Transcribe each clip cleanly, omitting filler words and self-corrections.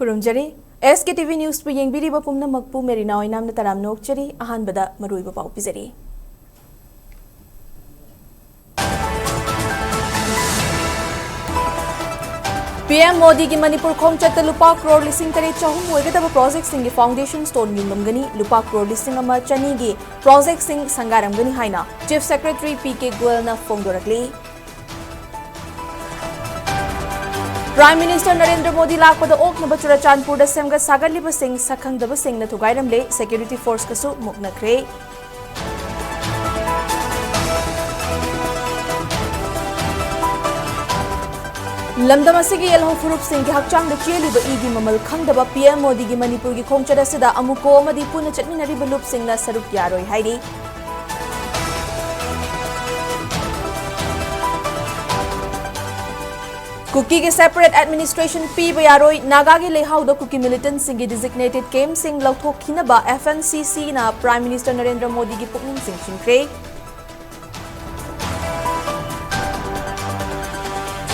खुरुमजरी SKTV news पे येंबिरिबा पुम्नमक्पु मेरिना ओइनामना तराम नोकचरी अहानबदा मरुइबा पाउ पिजरी PM Modi की मणिपुर खोंगचत लुपा करोड़ लिसिंग तरे चहुम ओइगदबा प्रोजेक्ट सिंह फाउंडेशन स्टोन युंगमगनी लुपा करोड़ लिसिंग अमा चनी की प्रोजेक्ट सिंह संगारमगनी हाइना चीफ सेक्रेटरी PK गोयलना फोंगदोरकली प्राइम मिनिस्टर नरेंद्र मोदी लाखपद ओकनब चुराचांदपुर सेमगत सागलिब सिंह सखंगदब सिंह थुगाइरमले सिक्योरिटी फोर्स कसु मुक्नख्रे लमदम असिगी यलहो फुरुप सिंह की हकचांग चेलिब इगी ममल खंगदब PM मोदी की मणिपुर की खोंगचद असिदा अमुको अमदी पुन चटमिनरिब लुप सिंह सरुक यारोय हाइरी कुकी के सेपरेट एडमिनिस्ट्रेशन पीब यारोय नागा के लेहाउद कुकी मिलिटेंट सिंह डिजिग्नेटेड कैम्प सिंह लौथोखिनबा FNCC ना प्राइम मिनिस्टर नरेंद्र मोदी की पुकनिंग सिंह चिंख्रे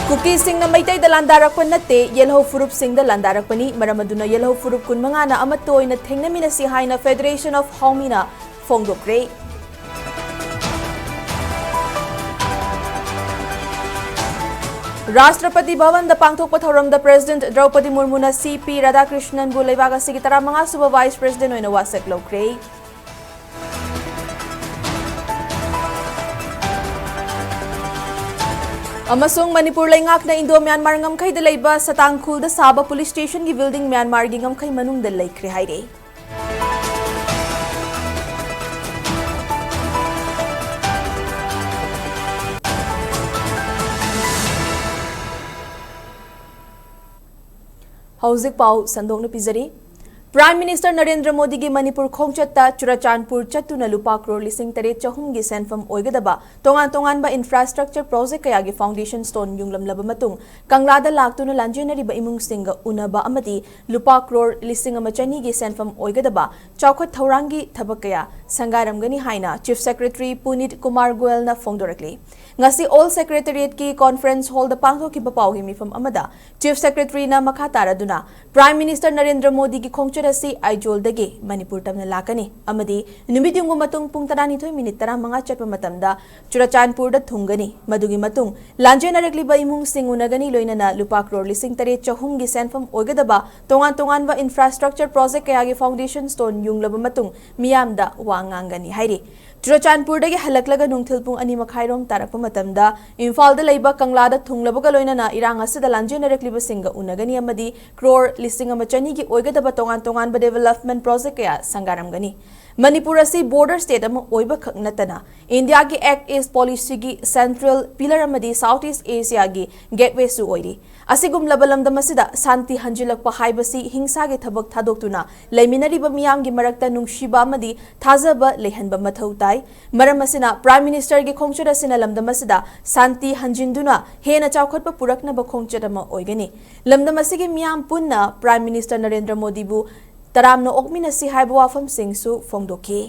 कुकी सिंह मैतै दलांदारक नत्ते येलहो फुरुप सिंह दलांदारकपनी मरमदुना येलहो फुरुप कुनमंगाना अमत्तोइना थेंगनमिनसी हाइना फेडरेशन ऑफ हाउमीना फोंगदोक्रे राष्ट्रपति भवन द पांगथोकपा थौरमदा प्रेसिडेंट द्रौपदी मुर्मुना CP राधाकृष्णन बु लेबाग असिगी 35 सुबा वाइस प्रेसिडेंट ओइना वासक लौख्रे अमसोंग मणिपुर लेंगाकना इंडो म्यांमार ngमखैद लेबा सतांगखुलदा साबा पुलिस स्टेशन की बिल्डिंग म्यांमार की ngमखै मनुंगदा लेख्रे हाइरे हौजिक पाउ संदोंगना पिजरी प्राइम मिनिस्टर नरेंद्र मोदी की मणिपुर खोंगचत्ता चुराचांदपुर चत्तुना लुपा करोड़ लिसिंग तरे चहुम की सेंफम ओइगदबा तोंगान तोंगानबा इंफ्रास्ट्रक्चर प्रोजेक्ट कया की फाउंडेशन स्टोन युंगलमलब मतुंग कंगलादा लाक्तुना लांजेनरिबा इमुंग सिंग उनबा अमदी लुपा करोड़ लिसिंग अमा चनी की सेंफम ओइगदबा चौखत थौरांगी थबक कया संगारमगनी हाइना चीफ सेक्रेटरी पुनीत कुमार गोयलना फोंगदोरकली ngasi all secretariat ki conference hall da pangthokhiba pawgi mifam amada chief secretary na makha taraduna prime minister narendra modi ki khongchara si aijol dagi manipur tamna lakani amadi numidyungu matung pung 12 minute 15 chatpa matamda churachanpur da thungani madugi matung lanjenarekli ba imung singunagani loinana lupa crore lising tare chahum gi senfam oigadaba tongan tongan ba infrastructure project kaya gi foundation stone yunglaba matung miyamda wangangani hairi Churachandpur हलक्लगा नुंगथिल पुंग अनि मखाइरोम तारकप मतमदा इम्फाल द लैबा कंगलादा थुंगलबगा लोइनना इरांग असिदा लांजेनरक्लिबा सिंग उनगनी अमदी करोड़ लिसिंग अमा चनी की ओइगदबा तोंगान तोंगान डेवलपमेंट प्रोजेक्ट कया संगारमगनी मणिपुर असी बॉर्डर स्टेट अमा ओइबा खक नतना इंडिया की एक्ट ईस्ट पॉलिसी की सेंट्रल पिलर अमदी साउथ ईस्ट एशिया की गेटवे सु ओइरी असिगुम लबलमदम असिदा शांति हंजिलकपा हाइबसी हिंसा के थबक थादोक्तुना लेमिनरिबा मियाम की मरक्ता नुंगशिबा अमदी थाजबा लेहनबा मथौ ताई मरम असिना प्राइम मिनिस्टर की खोंगचर असिना लमदम असिदा शांति हंजिंदुना हेना चावखतपा पुरकनबा खोंगचर अमा ओइगनी लमदम असिगी मियाम पुन्ना प्राइम मिनिस्टर नरेंद्र मोदी बु तरामनो ओकमिनसी हाइबा वाफम सिंगसु फोंगदोखी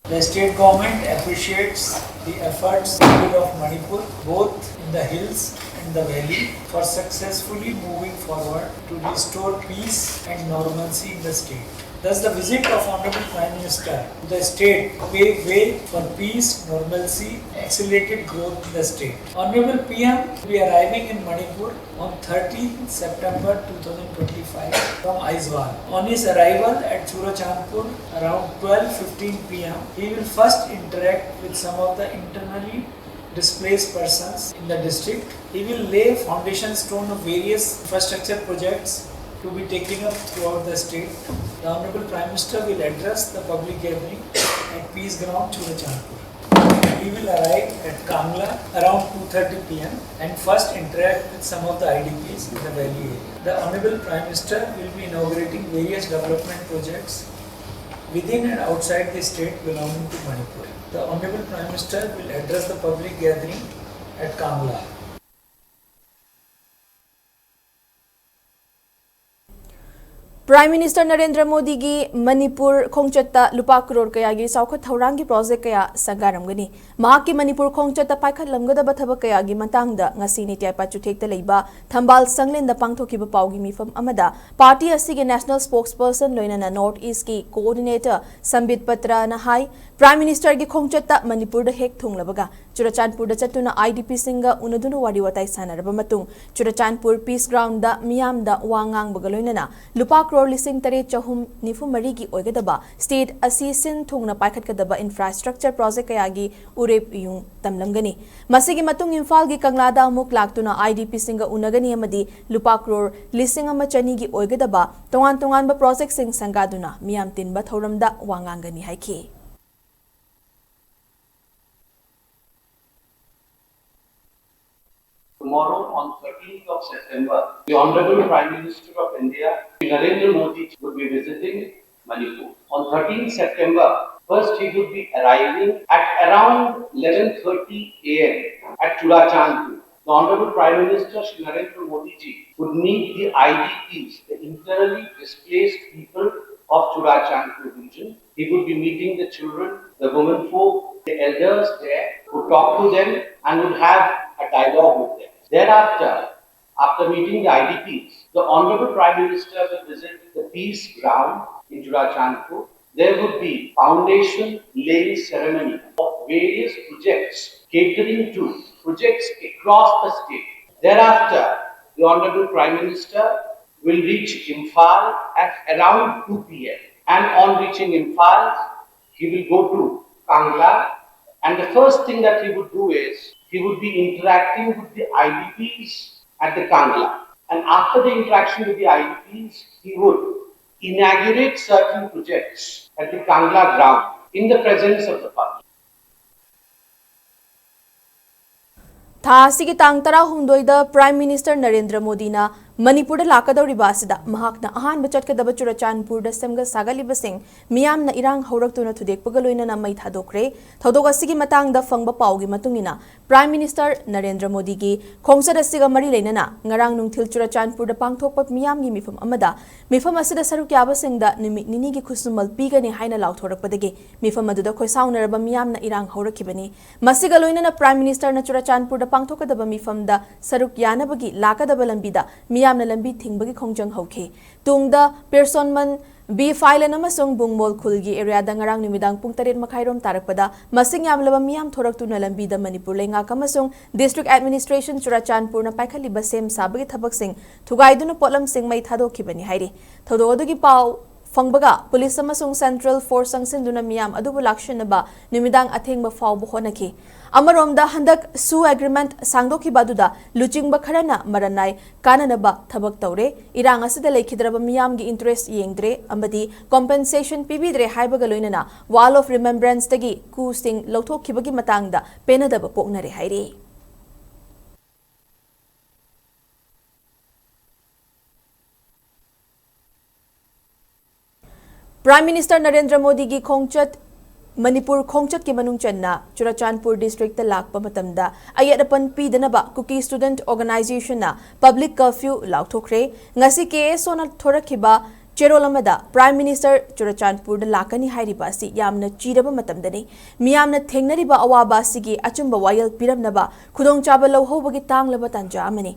The state government appreciates the efforts of the people of Manipur, both in the hills and the valley, for successfully moving forward to restore peace and normalcy in the state. Thus, the visit of Honorable Prime Minister to the state paved way for peace, normalcy, accelerated growth in the state. Honorable PM will be arriving in Manipur on 13 September 2025 from Aizawl. On his arrival at Churachandpur around 12:15 p.m., he will first interact with some of the internally displaced persons in the district. He will lay foundation stone of various infrastructure projects to be taken up throughout the state. The Honorable Prime Minister will address the public gathering at Peace Ground, Churachandpur. He will arrive at Kangla around 2:30 p.m. and first interact with some of the IDPs in the valley area. The Honorable Prime Minister will be inaugurating various development projects within and outside the state belonging to Manipur. The Honorable Prime Minister will address the public gathering at Kangla. Prime Minister Narendra Modi gi Manipur khongchatta lupa crore kaya gi saukhat thaurangi project kaya sagaramgani mahaki Manipur khongchatta paikhat lamgadaba thabak kaya gi matangda ngasi ni tyaipa chuthekta leiba thambal sanglenda pangthokiba pawgi mifam amada party asigi national spokesperson loinana North East ki coordinator Sambit Patra na hai Prime Minister gi khongchatta Manipur da hek thunglabaga Churachandpur da chatuna IDP singa unaduna wari watai sanaraba matung Churachandpur Peace Ground da miyam da wangang bagaloinana lupa crore lising tare chahum nifu mari gi oigadaba state assissin thungna paikhatkadaba infrastructure project kayagi urep yung tamlamgani masigi matung Imphal gi kanglada amuk laktuna IDP singa unagani amadi lupa crore lising ama chani gi oigadaba tongan ba project sing sangaduna miyam tinba thoramda wangangani haiki Tomorrow, on 13th of September, the Honorable Prime Minister of India, Narendra Modi, would be visiting Manipur. On 13th September, first he would be arriving at around 11:30 a.m. at Churachandpur. The Honorable Prime Minister, Shri Narendra Modi ji, would meet the IDPs, the internally displaced people of Churachandpur region. He would be meeting the children, the women folk, the elders there, would talk to them and would have a dialogue with them. Thereafter, after meeting the IDPs, the Honorable Prime Minister will visit the Peace Ground in Churachandpur. There would be foundation laying ceremony of various projects catering to projects across the state. Thereafter, the Honorable Prime Minister will reach Imphal at around 2 p.m. And on reaching Imphal, he will go to Kangla. And the first thing that he would do is, he would be interacting with the IDPs at the Kangla. And after the interaction with the IDPs, he would inaugurate certain projects at the Kangla ground in the presence of the public. Tha sigi tang tara hundoida Prime Minister Narendra Modi na Manipur da lakadawriba asida mahakna ahan bachatkadaba Churachandpur da semga sagalibasing miyam na irang hauraktu na thudekpagaloina na mai thadokre thodok asigi matang da fangba pawgi matungina Prime Minister Narendra Modi gi khongsad asiga mari leinana ngarang nungthil Churachandpur da pangthokpa miyam gi mifam amada mifam asida saruk yabasing da nimit nini gi khusumal pigani haina lauthorakpadagi mifam aduda khoisaunaraba miyam na irang haurakibani masiga loinana Prime Minister na Churachandpur da pangthokadaba mifam da saruk yanabagi lakadaba lambida miyamna lambi thingbagi khongjang hauke tungda personman B file amasung bungmol khulgi area da ngarang nimidang pung 7:30 tarakpada masing yamlaba miyam thoraktuna lambi da Manipur lenga kamasung district administration Churachandpur na paikhali basem sabagi thabak sing thugaiduna potlam sing mai thadokibani hairi thododugi pau Fangbaga, police amasung central force sangsin miyam adubu lakshinaba nimidang athengba fawbo honaki. Amaromda handak su agreement sangdoki baduda luchingba kharana maranai kananaba thabak tawre irang asida lekhidraba miyamgi interest yengdre amadi compensation pibidre haibaga loinana wall of remembrance tagi ku sing lawthokkibagi matangda penadaba poknare hairi. Prime Minister Narendra Modi gi khongchat Manipur khongchat ki manung channa Churachandpur district ta lakpa matamda ayadapan pidanaba Cookie Student Organization na public curfew lauthokre ngasi KS ona thorakhiba cherolamada Prime Minister Churachandpur da lakani hairiba si yamna chiraba matamdani miyamna thengnariba awaba sigi achumba wayal piramnaba khudong chaba lohobagi tanglaba tanja amani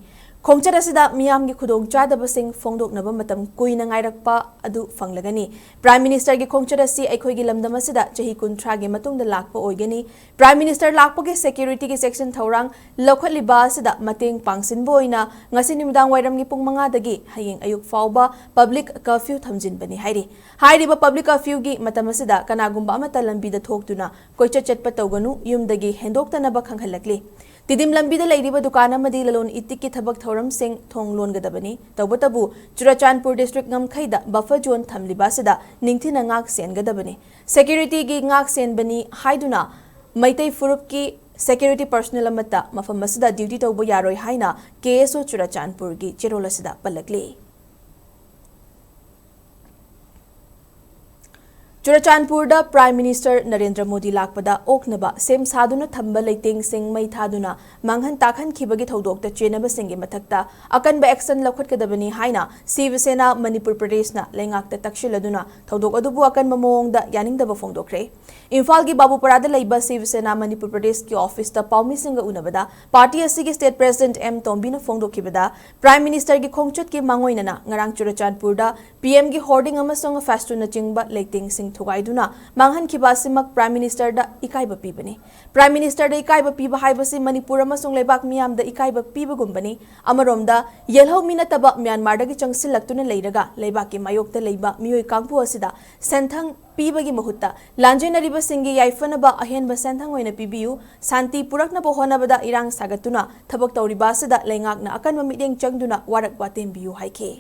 Khongchat asida miyamgi khudong chadabasing fongdoknaba matam kuina ngairakpa adu fanglagani Prime Minister gi khongchat asi aikhoigi lamdam asida chahi 30 gi matungda lakpa oigani Prime Minister lakpa gi security gi section thorang lokhatliba asida mateng pangsinbo oina ngasi nimdang wairam gi pung 5 dagi hayeng ayuk fawba public curfew thamjinbani hairiba public curfew gi matam asida kanagumba amata lambi da thoktuna koicha chatpa tawganu yumdagi hendoktanaba khanghalakli Tidim lambida leiriba dukana madi lalon itikki thabak thoram sing thong lon gadabani tawbatabu Churachandpur district ngamkhaida buffer zone thamlibasida ningthina ngak sen gadabani security gi ngak sen bani haiduna maitai furup ki security personnel amata mafam masida duty tawbo yaroi haina KSO Churachandpur gi cherolasida palakli Churachandpurda Prime Minister Narendra Modi lakpada oknaba sem saduna thamba leiting sing mai thaduna manghan takhan khibagi thodokta chenaba singi mathakta akanba action lakhotkedabani haina Shiv Sena Manipur Pradeshna lengakta takshiladuna thodok adubu akanba mawongda yaningdaba fongdokre Imphal gi Babuparada leiba Shiv Sena Manipur Pradesh ki office ta Paumi Singa unabada party asigi state president M Tombina fongdokhibada Prime Minister gi khongchot ki mangoinana ngarang Churachandpurda PM gi hoarding amasong fastuna chingba leiting sing thugaiduna manghan khibasimak Prime Minister da ikaiba pibani Prime Minister da ikaiba piba haibasi Manipur amasong lebak miyam da ikaiba piba gumbani amaromda yelho minataba Myanmar da gi changsilaktuna leiraga lebak ki mayokta leiba miyoi kangpu asida senthang pibagi mahutta lanjenariba singi yaifanaba ahenba senthang oina pibiu santi purakna bohonabada irang sagatuna thabak tawriba asida lengakna akanma mideng changduna warak watem biu haike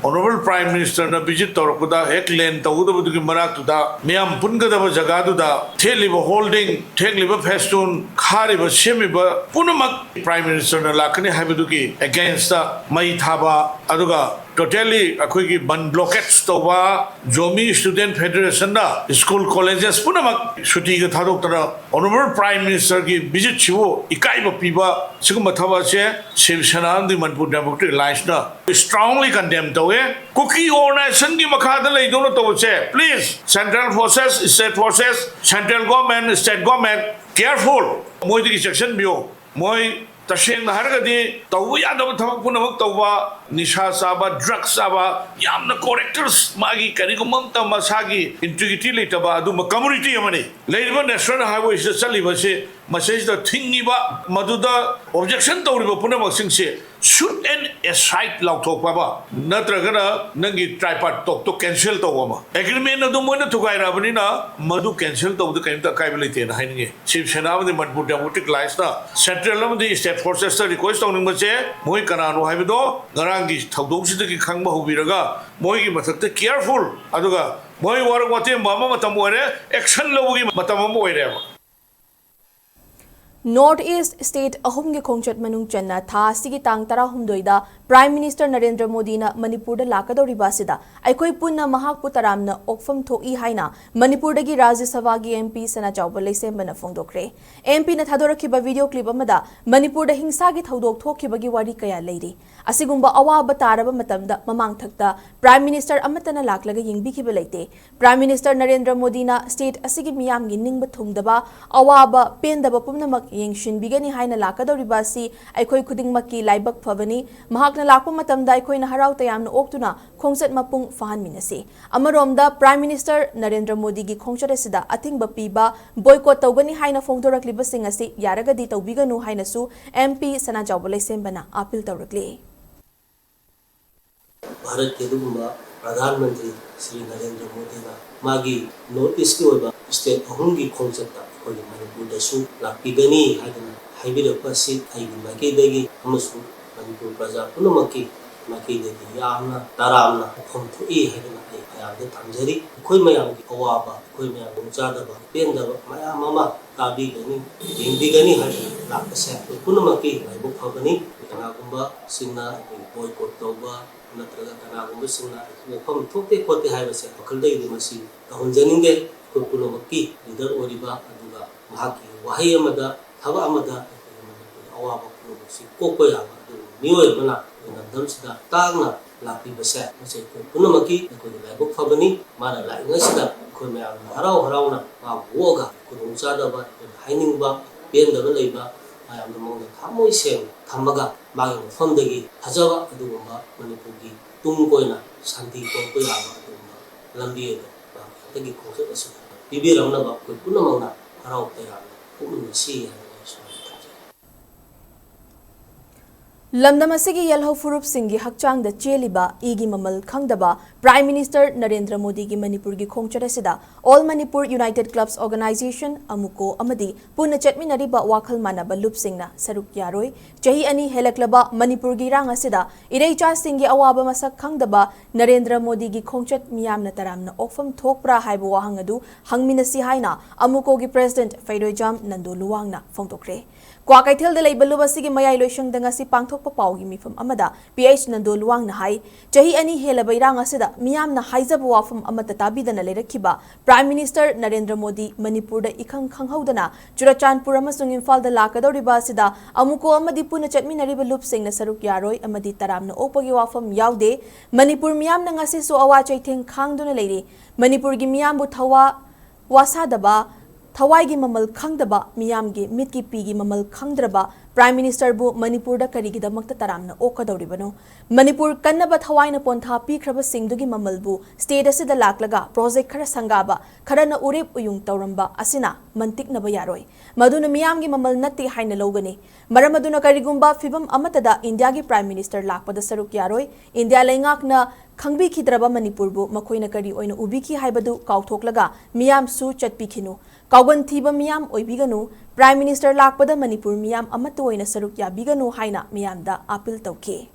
Honorable Prime Minister na visit tawrakuda ek lane tawudabudugi maraktuda miyam pungadaba jagaduda theliba holding theliba festoon khariba semiba punamak Prime Minister na lakani haibadugi against the mai thaba aduga totally akhoi ban blockades toba Zomi Student Federation da school colleges punamak shuti ga thadok tara Honorable Prime Minister ki visit chiwo ikaiba piba siguma thaba che Shiv Sena di Manipur Democratic Alliance na strongly condemn tawe cookie organization ki makhada lei dono to che please central forces state forces central government state government careful moi di section bio moi tasheng na haragadi tawu yadaba thabak punamak tawba nisha saba drugs saba yamna correctors magi karigumam ta masagi integrity letaba adu community amani leiba national highway se chaliba se message da thingi ba maduda objection tawriba punamak singse should end a site lauthok ba natragana nangi tripart tok cancel tawama agreement adu moina thugai rabani na madu cancel tawdu kaimta kaibale te na hainge Shiv Sena amadi Manipur Democratic Alliance na central amadi state forces ta request tawning ma che moi kanano haibido garangi thodok sidagi khangba hubiraga moi gi mathakta careful aduga moi warak wate mama matam ore action lobugi matam am oire North East State ahumgi khongchat manung channa tha sigi tang tara humdoida Prime Minister Narendra Modi na Manipur da lakadori basida aikoi punna mahak putaramna okfam thoi haina Manipur dagi Rajya Sabha gi MP Sana Chawba leisembana fongdokre MP na thadorakhiba video clip amada Manipur da hingsa gi thodok thokhibagi wari kaya leiri asigumba awaba taraba matamda mamang thakta Prime Minister amatana laklaga yingbikiba leite Prime Minister Narendra Modi na state asigi miyam gi ningba thumdaba awaba pendaba pumnamak yengshin bigani haina lakadori basi aikoi khudingmaki laibak phabani mahakna lakpa matamda aikoi na harau tayamna oktuna khongchat mapung fahan minasi amaromda Prime Minister Narendra Modi gi khongchat asida athingba piba boycott tawgani haina fongdorakliba singasi yaragadi tawbiganu haina su MP Sana Chawba leisembana appeal tawrakli Bharat के दुगुम्बा प्रधानमंत्री श्री नरेंद्र मोदी ना मागी north east की ओइबा state अहुंगी खोंचता कोई मणिपुर दसु लापिगनी हादना हाइबिरपा सि आइगि माके देगी हमसु मणिपुर प्रजा पुनमकी माके देगी यामना तारामना खम थुई हादना आई आयाबदे थमजरी कोई मयाम की अवाबा कोई मयाम जादबा पेंदबा मयाम मामा ताबिगनी हिंदीगनी हादना लापसे पुनमकी लाइबु फबनी कनागुम्बा सिंना बॉयकॉट तौबा नत्रगा कनागुम्बा सिंना वफम थोते खोते हाइबसे अखलदैदि मसी तहंजनिंगे कोई पुनमकी लीडर ओरिबा अदुगा महाकी वहाई अमदा थबा अमदा अवाबा पुनमसी कोको याबा अदु मियोय बना नदमसदा तांगना लापिबसे मसे पुनमकी कोई लाइबु फबनी माना लाइनसदा कोई मयाम हराव हरावना मा वोगा कुरुंचादबा हाइनिंगबा पेंदबा लेबा ayam namong thamoi seng thamaga magi mafamdagi thajaba adugumba manipurgi tungkoina shanti ko yaba adugumba lambi ba tagi khose asu bibiramna ba ko punamangna harau tayam pumun si Lamdam asigi yelho furup singi hakchang da cheliba igi mamal khangdaba Prime Minister Narendra Modi gi Manipur gi khongchara sida All Manipur United Clubs Organization amuko amadi puna chatminari ba wakhal manaba lup singna saruk yaroi chahi ani helaklaba Manipur gi rang asida ireicha singi awaba masak khangdaba Narendra Modi gi khongchat miyamna taramna okfam thokpra haibu wahang adu hangminasi haina amuko gi President Faidoi Jam Nandu Luwangna phongtokre Kwakaitel de Labelua Sigi Maya Loshang Dangasi Pangtok Papaugi mi from Amada, PH Nando Luang Nahai, Jahi Ani Hela Bairanga Sida, Miam na Haizabu from Amata Tabi than a later Kiba, Prime Minister Narendra Modi, Manipur de Ikang Kanghodana, Churachan Puramasung Imphal de Lakado Ribasida, Amuko Amadi Puna Chatmina River Loop sing na Saruk Yaroi, Amadi Taram no Opagi from Yaude, Manipur Miam Nangasi so awacha ting Kang Dona lady, Manipur Gimiambu Tawa Wasadaba. Thawai mamal khangdaba miyam gi mitki pigi mamal khangdraba Prime Minister bu Manipur da karigi da makta taramna okadoribano Manipur kannaba thawai na pontha pi khraba singdugi mamal bu state asida laklaga project khara sangaba khara na urep uyung tawramba asina mantik na bayaroi maduna miyam gi mamal natti haina logani maramaduna karigumba fibam amatada India gi Prime Minister lakpada saruk yaroi India laingak na khangbi khidraba Manipur bu makoina kari oina ubiki haibadu kauthoklaga miyam su chatpi khinu Kaugan thiba miyam oibiganu Prime Minister lakpada Manipur miyam amatu oina saruk yabiganu haina miyam da appeal tawke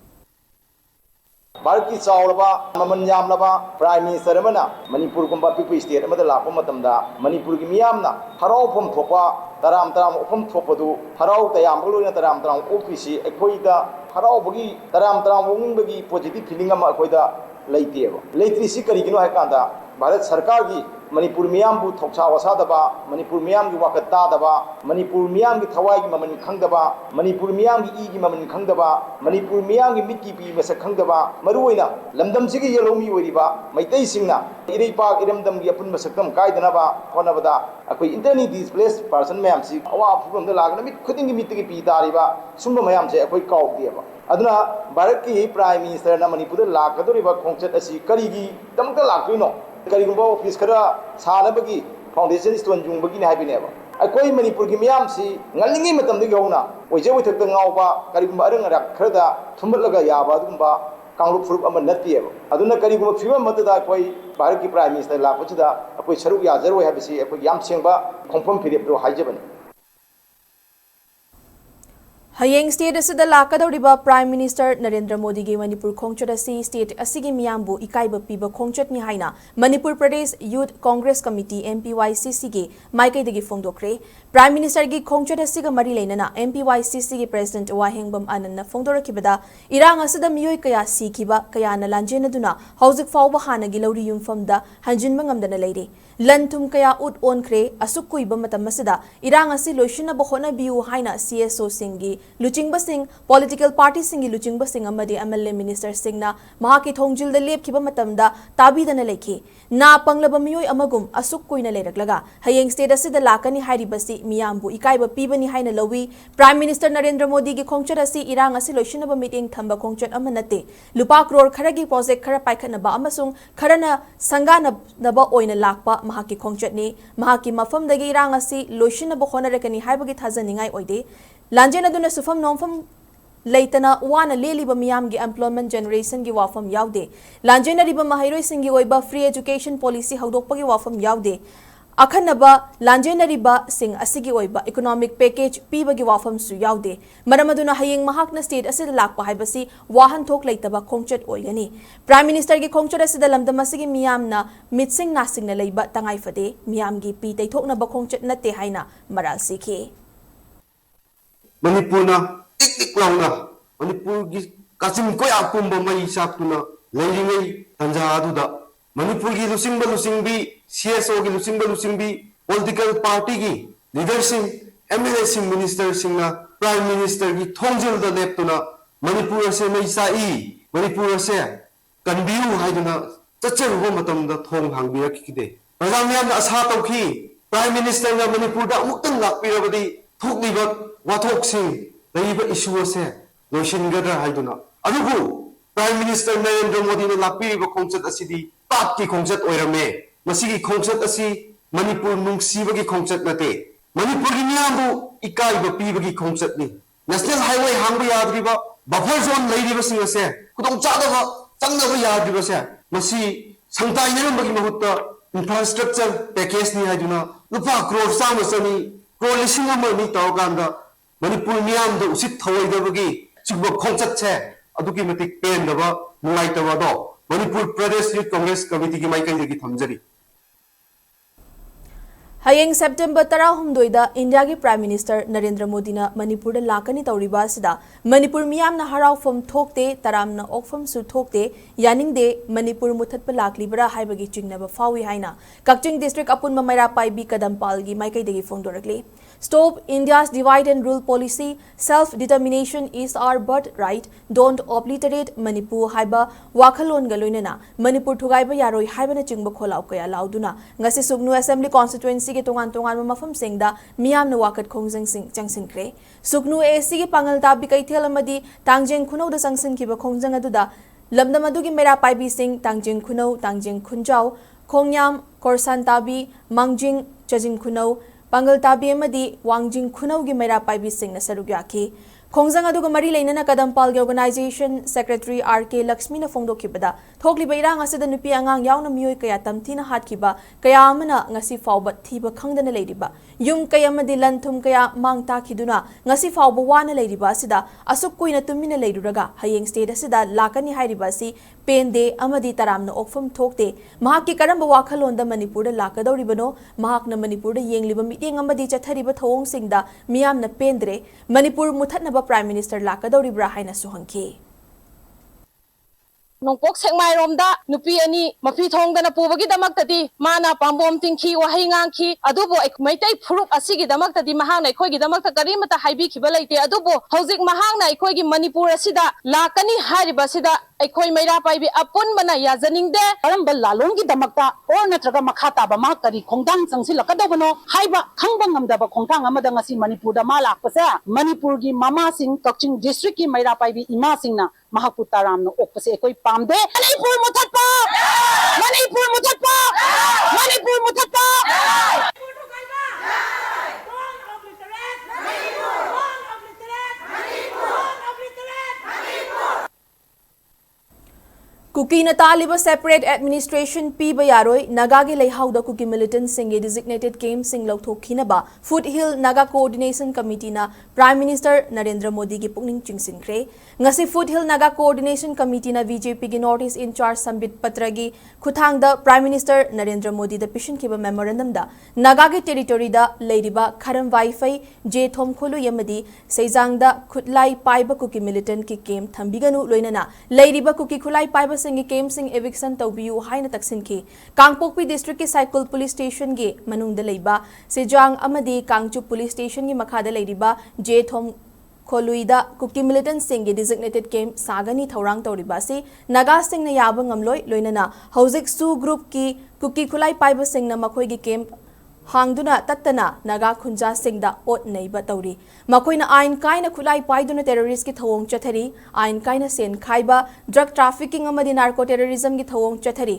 Bharati Sauraba, Maman Yamlaba, Prime Minister Mana, Manipur Kumba Pipu State, Madala Pomatamda, Manipur Gimiamna, Harau from Topa, Taram Taram from Topadu, Harau Tayamulu, Taram Taram Office, Equida, Harau Bugi, Taram Taram Wungi, positive feeling of Aquida, Laitio. Lately, Sikarino Hakanda, Bharat Sarkagi, Manipur Miambu Toksa Wasadaba, Manipur Miamgi Wakatadaba, Manipur Miamgi Tawai Maman Kangdaba, Manipur Miamgi Igi Maman Kangdaba, Manipur Miamgi Miki Pi Masakangdaba, Maruina, Lamdam Sigi Yalomi Wiriba, Maitai Singna, Iripa Iramdam Yapun Masakam Kaidanaba, Konabada, a internally displaced person Mamsi, Awa from the Laganamit, couldn't meet the Pitariba, Sumba Mayamse, a quick call Diaba. Aduna, Baraki Prime Minister Manipur Lakadoriba Concert as Karigi, Damka Lakino. Karigumba office kara sanabagi foundation stone jungbagi na habineba akoi Manipur gi miyam si ngalingi matam de gauna oje oi thak ngawba karigumba arang rak khada thumlaga yaba dugumba kanglup furup ama natieba aduna karigumba fiwa matada akoi Bharat ki Prime Minister la puchida akoi saruk ya zaroi habisi akoi yam sengba khongpam phirep ro haijabani Hayeng state asida lakadoriba Prime Minister Narendra Modi gi Manipur khongchat asi state asigi miyambu ikaiba piba khongchat ni haina Manipur Pradesh Youth Congress Committee MPYCC gi maikai degi phongdokre Prime Minister gi khongchat asiga mari leinana MPYCC gi President Wahengbam Anand phongdorakibada irang asida miyoi kaya sikiba kaya na lanjena duna hauzik fawba hana gi lawri yumfamda hanjinba ngamdana leire lantum kaya ut onkre asuk kuiba matam asida irang asi loishina bohona biu haina CSO singi Luchingba Singh, political party Singi Luchingba Singh Amadi MLA Minister Singh na Mahaki Thongjil the Lep Kiba Matamda, Tabi the Naleki, Na Panglaba Mioy Amagum, Asuk Kuina Leraglaga, Hayeng State Asi the Lakani Haribasi, Miambu, Ikaiba Pibani Haina Lowi, Prime Minister Narendra Modi gi Kongchatasi, Irang Asi Loshinaba meeting Thamba Kongchat Amanate, Lupak Roar Karagi Project Karapaikanaba Amasung, Karana Sangana Naba Oina Lakpa, Mahaki Kongchatni, Mahaki Mafam the Girang Asi, Loshinaba Honarekani Hibagit Hazaningai Oide, Lanjena duna sufam nomfam leitana wana leliba miyam gi employment generation gi wafam yaude lanjena riba mahairoi singi oiba free education policy haudokpa gi wafam yaude akhanaba lanjena riba sing asigi oiba economic package piba gi wafam su yaude maramaduna hayeng mahakna state asid lakpa haibasi wahan thok leitaba khongchat oigani Prime Minister gi khongchat asid lamdam asigi miyam na mitsing nasing na leiba tangai fade miyam gi pi teithok na ba khongchat natte haina maral sikhe Manipur na tik launa Manipur gi kasim ko ya kumba mai saktuna leiringai tanja aduda Manipur gi lusingbi CSO gi lusingbi political party gi leadership MLA sing minister singna prime minister gi thongjil da leptuna Manipur se mai sai Manipur se kanbiu haiduna chacheru matam da thong hangbiya kide pradhan yam asa tawki prime minister na Manipur da muktan lakpirabadi thokliba Wathok the issue was here, Loshin Gada Haiduna. Anubu, Prime Minister Narendra Modi Lapi concert a city, Paki concert or a may, Masiki concert a sea, Manipur Nung Sivagi concert Nate, Manipur Niambu, Ikai Pibagi concert me. National Highway Hungry Adriba, Buffer Zone Lady was in a say, Kudong Chadava, Tanga Yadriba say, Masi, Santa Yamaki Mahuta, infrastructure, Pakes ni Haiduna, Lupa Grove Samasani, Coalition Money Tawganda. Manipur Miam do sit Hawaii the Bagi, Chiba concert chair, Adukimatic pen the Mulai Tawado, Manipur Pradesh Youth Congress Committee Michael Hamzari. Hayeng September 10 da India ki Prime Minister Narendra Modi na Manipur da lakani tawriba asida Manipur miyam na haraufam thokte taram na okfam su thokte yaningde Manipur muthatpa laklibra haibagi chingnaba fawi haina Kakching District apun mamaira paibi kadampal gi maikai degi phongdorakli Stop India's divide and rule policy. Self-determination is our birthright. Don't obliterate Manipur haiba wakhalon galoinana. Manipur thugaiba yaroi haibana chingba kholau kaya lauduna. Ngasi Sugnu Assembly constituency ke tongan mafam singda miyam na wakat khongjang sing changsing kre. Sugnu AC ke pangal tabi kai thelamadi tangjeng khunau da sangsin kiba khongjang aduda lamdam adugi mera paibi sing tangjeng khunau tangjeng khunjau khongyam korsan tabi mangjing chajing khunau Pangal tabi amadi wangjing khunau gi mera paibi sing na sarug yaki khongjang aduga mari leinana kadampal gi organization secretary RK Lakshmi na phongdo khibada thokli bairang asada nupi angang yauna miyoi kaya tamthina hatkiba kaya amana ngasi fawba thiba khangdana leiriba yum kaya amadi lanthum kaya mangta khiduna ngasi fawba wana leiriba asida asuk koina tumina leiruraga hayeng state asida lakani hairiba si pende amadi taramna okfam thokte mahak ki karamba wakhalonda Manipur da lakadoribano mahak na Manipur da yengliba meeting amadi chathariba thong singda miyam na pendre Manipur muthatna Prime Minister lakadoribra haina suhangki Nongpok sekmai romda nupi ani mafi thongdana pubagi damaktadi mana pambom tingki wahai ngangki adubo ek maitai phuruk asigi damaktadi mahang nai khoi gi damakta karimata haibi khiba leite adubo hojik mahang nai khoi gi Manipur asida lakani hariba sida aikhoi maira paibi apun mana yajaningde karamba lalong gi damakta or natraga makhata ba ma kari khongdang changsi lakadobano haiba khangba ngamdaba khongtang amada ngasi Manipur da ma lakpasa Manipur gi mama sing Kakching district ki maira paibi ima singna mahaputa ramno okpase ekoi pamde Manipur muthatpa Manipur muthatpa Manipur muthatpa Kuki na taliba separate administration piba yaroi Naga gi leihauda Kuki militant singe designated game sing lauthokhinaba Foothill Naga Coordination Committee na Prime Minister Narendra Modi gi pukning chingsinkhre ngasi Foothill Naga Coordination Committee na BJP gi Northeast in charge Sambit Patra gi khuthang da Prime Minister Narendra Modi da pishin kiba memorandum da Naga gi territory da leiriba kharam wifi je thom kholu yamadi seijang da khutlai paiba Kuki militant ki game thambiganu loinana leiriba Kuki khulai paiba singi game sing eviction tawbiu haina taksinki Kangpokpi district ki cycle police station gi manungda leiba sejang amadi Kangchu police station gi makhada leiriba je thom kholuida Kuki militant singi designated game sagani thorang tawriba si Naga sing na yaba ngamloi loinana hojik su group ki Kuki khulai paiba sing na makhoi gi camp hangduna tattana Naga khunja singda ot neiba tawri makoina ain kaina khulai paiduna terrorist ki thawong chathari ain kaina sen khaiba drug trafficking amadi narco terrorism ki thawong chathari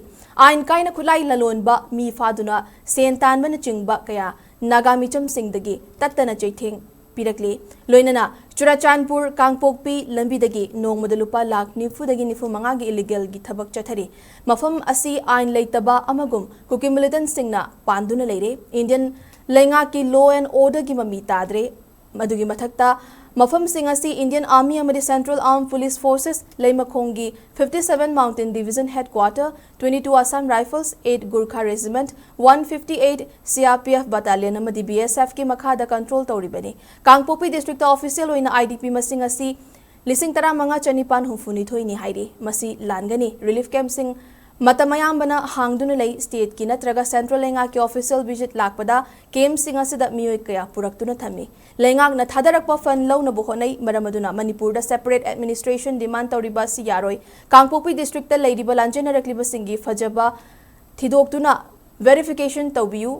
ain kaina khulai lalonba mi faduna sen tanbana chingba kaya Naga micham singdagi tattana chaitheng pirakli loinana Churachandpur Kangpokpi lambidagi nongmada lupa lakh nifudagi nifu mangagi illegal gi thabak chathari mafam asi ain leitaba amagum Kuki militant singna panduna leire Indian lenga ki law and order gi mami tadre madugi mathakta mafam sing asi Indian Army amadi Central Armed Police Forces leimakhongi 57 Mountain Division Headquarter 22 Assam Rifles 8 Gurkha Regiment 158 CRPF Battalion amadi BSF ki makhada control tawribani Kangpokpi district official oina IDP masing asi lising tara manga chanipan hufuni thoini hairi masi langani relief camp sing Matamayambana hangduna lei state ki natraga central lenga ki official visit lakpada kem singa sida miyoi kaya puraktuna thami lengak na thadarakpa fan law na buhonai maramaduna Manipur da separate administration demand tawriba si yaroi Kangpokpi district ta leiriba lanjena rakliba singi fajaba thidoktuna verification tawbiu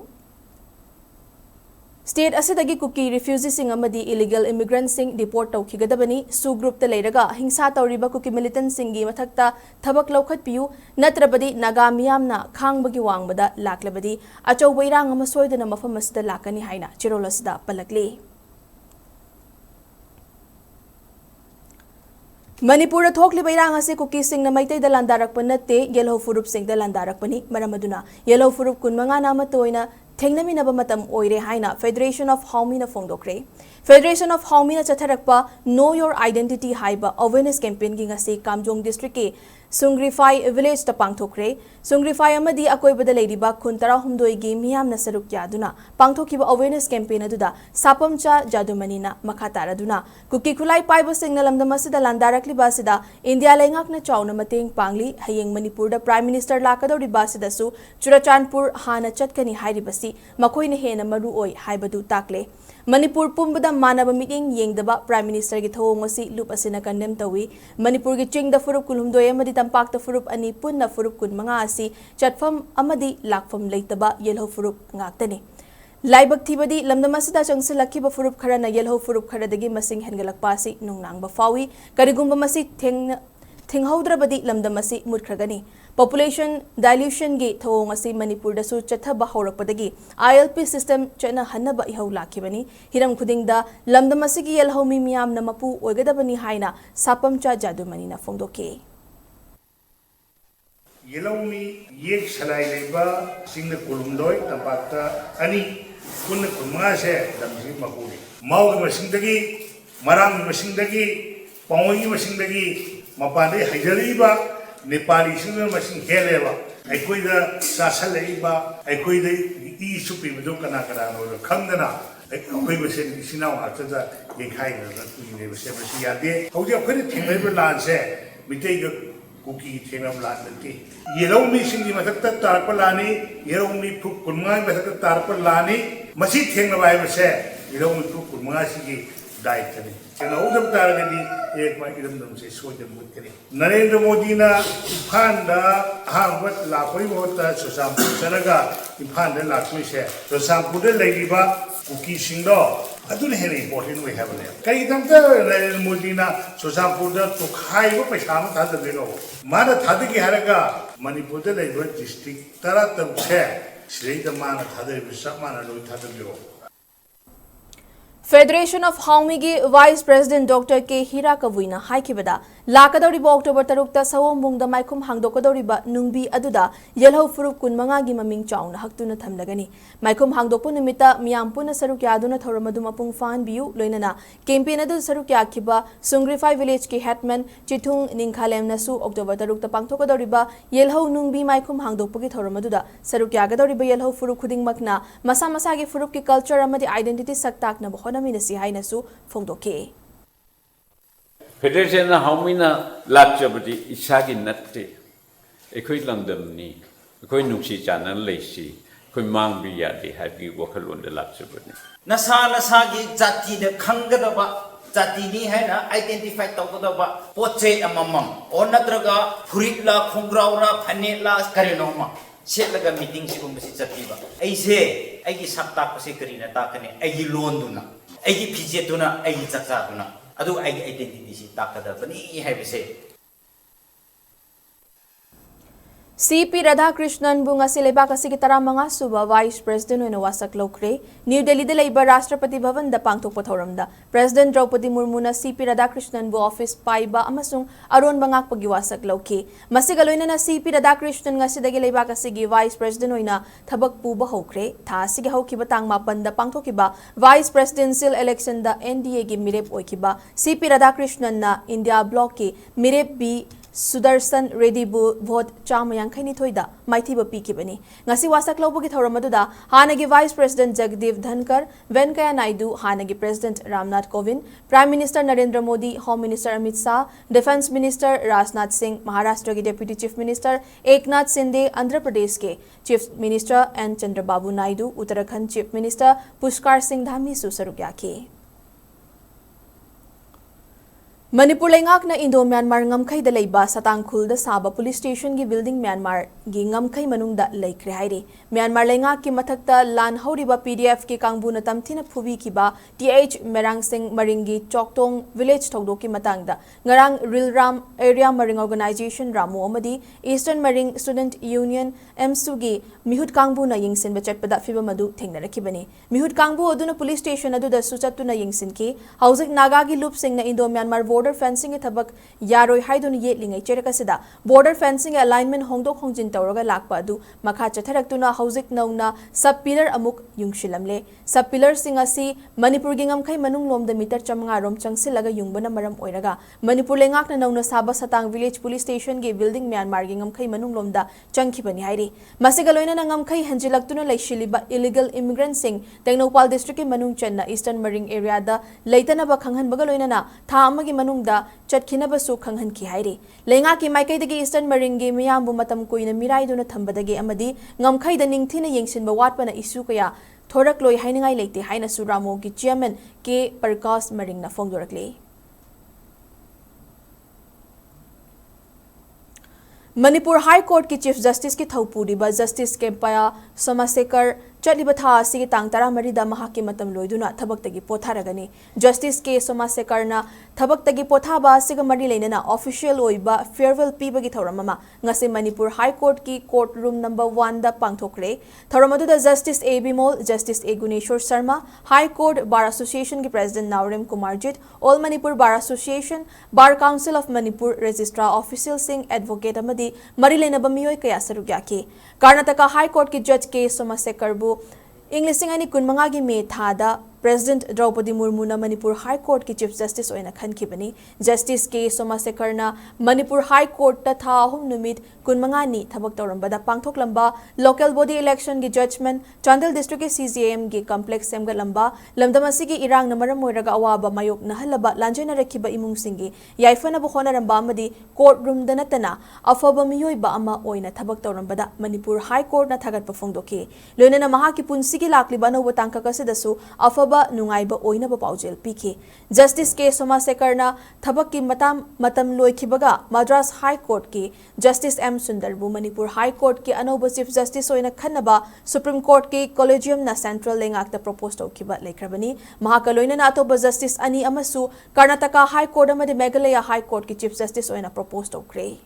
State asidagi Kuki refugees sing amadi illegal immigrants sing deport tawkhigadabani su group ta leiraga hingsa tawriba Kuki militant singi mathakta thabak laukhat piu natrabadi Naga miyamna khangbagi wangbada laklabadi achau wairang ama soidana mafam asida lakani haina chirolasida palakli Manipur thokli bairang ase Kuki sing na maitai da landarakpa natte yellow furup sing da landarakpani maramaduna yellow furup kunmanga nama toina थेंगनमिनबा मतम ओइरे हाइना federation of हाउमी ना फोंदोक्रे federation of हाउमी ना चथरकपा know your identity हाइबा awareness campaign की ngasi Kamjong district के सुंग्रीफाई विलेज ता पांगथोक्रे सुंग्रीफाई अमदी अकोइबदा लेरिबा खुन 13 गी मियाम ना सरुक यादुना पांगथोकिबा अवेयरनेस कैंपेन अदुदा सापमचा जादुमनीना मखा तारादुना कुकी खुलाई पाइबा सिंगना लमदम असिदा लांदारकलिबा सिदा इंडिया लेंगाकना चाउना मतेंग पांगली हयेंग मणिपुर दा प्राइम मिनिस्टर लाकदौरिबा सिदासु चुराचानपुर हाना चटकनी हाइरिबसी मखोइना हेना मरु ओइ हाइबदु ताकले मणिपुर पुंबदा मानब मीटिंग येंगदबा प्राइम मिनिस्टर की थोंग असी लुप असिना कंडेम तवी मणिपुर की चिंग दा फुरुप कुलुमदोय अमदी तंपाक दा फुरुप अनि पुन्ना फुरुप कुनमंगा असी चटफम अमदी लाकफम लेतबा येलो फुरुप ngaktani लाइबक थीबदी लमदम असिदा चंगसिलखिबा फुरुप खरना येलो फुरुप खरदगी मसिंग हेनगलकपा असि नुंगनांगबा फावी करिगुंबा मसि थिंगहौद्रबदी लमदम असि मुदख्रगनी पॉपुलेशन डाइल्यूशन की थोंग असि मणिपुर दसु चथब हौरकपदगी ILP सिस्टम चना हन्नब इहौ लाखिबनी हिरम खुदिंगदा लमदम असिगी येलहौमी मियाम न मपु ओइगदबनी हाइना सापमचा जादुमनी न फोंदोके येलौमी ये सलाई लेबा सिंग कुलुमदोय तंपाक्ता अनि कुन कुमा से दमसी मकुरी माउग मसिंगदगी मरांग मसिंगदगी पावई मसिंगदगी मपादे हैजरीबा नेपाली सिंग मसिंग हेलेबा अखोइदा सासलेबा अखोइदा ई सुपीबदो कना कना नो खंगदना अखोइ बसे सिनाव हातदा येखाइदा तुइने बसे बसे यादे हौजे अखोइ थेंगलेबा लानसे मिटेग कुकी थेंगम लानते येलौमी सिंगी मथक्ता तारप लानी येलौमी फुक कुनमाय मथक्ता तारप लानी मसी थेंगलबा बसे येलौमी फुक कुनमाय सिगी दायित्वनी चेनाउदम तारगदी एक मा इरमदम से सोजम मुतकरी नरेंद्र मोदी ना इम्फाल दा हांगवत लाखोई मोता सोसामपुर चनगा इम्फाल दा लाखोई से सोसामपुर दे लेगिबा कुकी सिंगदो अदुन हेन इम्पोर्टेंट वे हैबले कई तमता नरेंद्र मोदी ना सोसामपुर दा तो खाइबो पैसा म थाद देलो माना थाद की हरगा मणिपुर दे लेबो डिस्ट्रिक्ट तरा तब से श्री द माना थाद बिसा माना लो थाद देलो फेडरेशन ऑफ हाउमी की वाइस प्रेसिडेंट डॉक्टर के हीरा कवुइना हाइकिबदा लाकदौरिबा अक्टोबर 3 सवोंबुंगदा माइखुम हांगदोकदौरिबा नुंगबी अदुदा येलहौ फुरुप कुनमंगा गी ममिंग चाउना हक्तुना थमलगनी माइखुम हांगदोकपु निमित्ता मियाम पुना सरुक यादुना थौरमदु मपुंग फानबियु लोइनना कैंपेन अदु सरुक याखिबा सुंग्रीफाई विलेज के हेडमैन चिथुंग निंखालेमनसु अक्टोबर 3 पांगथोकदौरिबा येलहौ नुंगबी माइखुम हांगदोकपुगी थौरमदुदा सरुक यागदौरिबा येलहौ फुरुप खुदिंगमकना मसा मसागी फुरुप की culture अमदि identity सक्ताकना बहोनमिनसि हाइनसु फोंदोके federation हाउमिना लाचबदी इसागी नत्ते एखोई लंगदमनी एखोई नुक्सी Chanan Lesi एखोई मांगबी यादे हाबी वखलोंद लाचबदी नसा नसागी जाति द खंगदबा जाति नि हैना आइडेंटिफाई तौगदबा पोचे अममम ओ नत्रगा फुरिला खुंग्राउरा फनेला करिनोमा सेलगा मीटिंग सिगुमबसी चतिबा ऐसे ऐगी सक्ताकसे करिना ताकने ऐगी लोंदुना ऐगी फिजेतुना ऐगी चक्चादुना अदु ऐगी आइडेंटिटी सि ताकदबनी हैबसे CP राधाकृष्णन बुंगासी लेबाक असिगी 15 सुबा वाइस प्रेसिडेंट होइना वासक लौख्रे न्यू दिल्ली दे लेबा राष्ट्रपति भवन दा पांगथोकपा थौरमदा प्रेसिडेंट द्रौपदी मुर्मुना CP राधाकृष्णन बु ऑफिस पाइबा अमसुंग अरोन बंगाकपगी वासक लौखी मसिगा लोइना CP राधाकृष्णन ngasiदगी लेबाक असिगी वाइस प्रेसिडेंट होइना थबक पुबा हौख्रे था असिगी हौखिबा तांग मापन दा पांगथोकिबा वाइस प्रेसिडेंशियल इलेक्शन दा NDA गी मिरेप ओइखिबा CP राधाकृष्णन ना इंडिया ब्लॉक की मिरेप बी सुदर्शन रेड्डी बु vote चामयांखैनी थोइदा माइथीबा पीखिबनी ngasi wasak lobagi thauramadu hanagi vice president Jagdeep Dhankar Venkaya Naidu hanagi president Ramnath Kovind prime minister Narendra Modi home minister Amit Shah defense minister Rajnath Singh Maharashtra के deputy chief minister Eknath Shinde Andhra Pradesh के chief minister N Chandrababu Naidu Uttarakhand chief minister Pushkar Singh Dhami su saruk yakhi Manipur लेंगाकना Indo Myanmar ngमखै द लेबा सतांगखुल द साबा police station की बिल्डिंग म्यांमार गी ngमखै मनुंगदा लेख्रे हाइरे म्यांमार लेंगाक की मथक्ता लान हौरिबा PDF की कांगबुना तमथिना फुबी किबा TH मेरांग सिंह मरिंगी चोकटोंग विलेज थौदो की मतंगदा ngarang rilram area maring organization ramu amadi eastern maring student union MSU gi mihut कांगबुना यिंगसिन बचटपदा फिबा मदु थेंगनरखिबनी मिहुत कांगबु अदुना पुलिस स्टेशन अदुदा सुचतुना यिंगसिन की हौजिक नागा की लुप सिंह ना Indo Myanmar border fencing e thabak yaroi haidun yetlingai cherakasida border fencing alignment hongdok hongjin tawraga lakpa adu makha chatharaktuna hojik nauna sub pillar amuk yungshilamle sub pillar sing asi Manipur gi ngamkhai manung lomda meter 500 rom changsilaga yungbana maram oiraga Manipur lengakna nauna saba satang village police station ge building Myanmar gi ngamkhai manung lomda changkhibani hairi masiga loina na ngamkhai hanjilaktuna laishiliba illegal immigrants sing Tengnopal district ke manung channa eastern marine area da leitana ba khanghan baga loina na tha amagi manung da chatkina ba su khanghan ki hairi lenga ki maikai dagi eastern marine ge miyam bu matam koina mirai duna thambadagi amadi ngamkhai da ningthina yengsin ba watpana issue kaya thorak loi hainingai leite haina suramo ki chairman ke Parkas Maring na phongdorakle Manipur High Court ki Chief Justice ki Thaupuriba Justice Kempaya Somasekar Chaliba tha asigi tang tara marida mahaki matam loiduna thabaktagi potharagani Justice K Somasekarna thabaktagi pothaba asiga mari leinana official oiba farewell pibagi thauramama ngase Manipur High Court ki courtroom number 1 da pangthokre thauramadu da Justice A Bimol Justice A Guneshwar Sharma High Court Bar Association ki President Naurem Kumarjit All Manipur Bar Association Bar Council of Manipur Registrar Official Singh Advocate amadi mari leinaba miyoi kaya sarugya ki Karnataka High Court ki Judge K Somasekar English ani kunmanga gi me thada President Draupadi Murmu na Manipur High Court ki Chief Justice oina khankhibani Justice K Somasekar na Manipur High Court ta tha ahum numit kunmanga ni thabak tawrambada pangthoklamba local body election gi judgment Chandel district ke CJM gi complex semga lamba lamdamasi gi irang na maram moiraga awaba mayok na halaba lanjena rakhiba imung singi yaifana bu khona ramba amadi courtroom da natana afaba miyoi ba ama oina thabak tawrambada Manipur High Court na thagat pa phongdoki loinana maha ki punsi gi lakliba no botangka kasidasu afaba nungaiba oina ba paujel piki Justice K Somasekar na thabak ki matam loikhibaga Madras High Court ki Justice M Sundarbu Manipur High Court ki anoba Chief Justice oina khanaba Supreme Court ki Collegium na Central lengak ta propose tawkiba lekrabani mahakaloina na atoba Justice ani amasu Karnataka High Court amadi Meghalaya High Court ki Chief Justice oina propose tawkre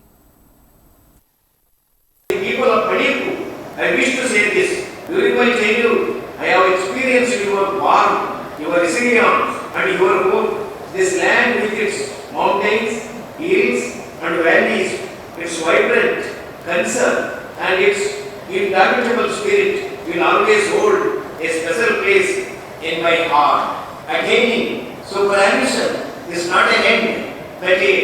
People of Manipur, I wish to say this. During my tenure, I have experienced your warmth, your resilience, and your hope. This land with its mountains, hills, and valleys, its vibrant concern, and its indomitable spirit will always hold a special place in my heart. Attaining superambition is not an end, but a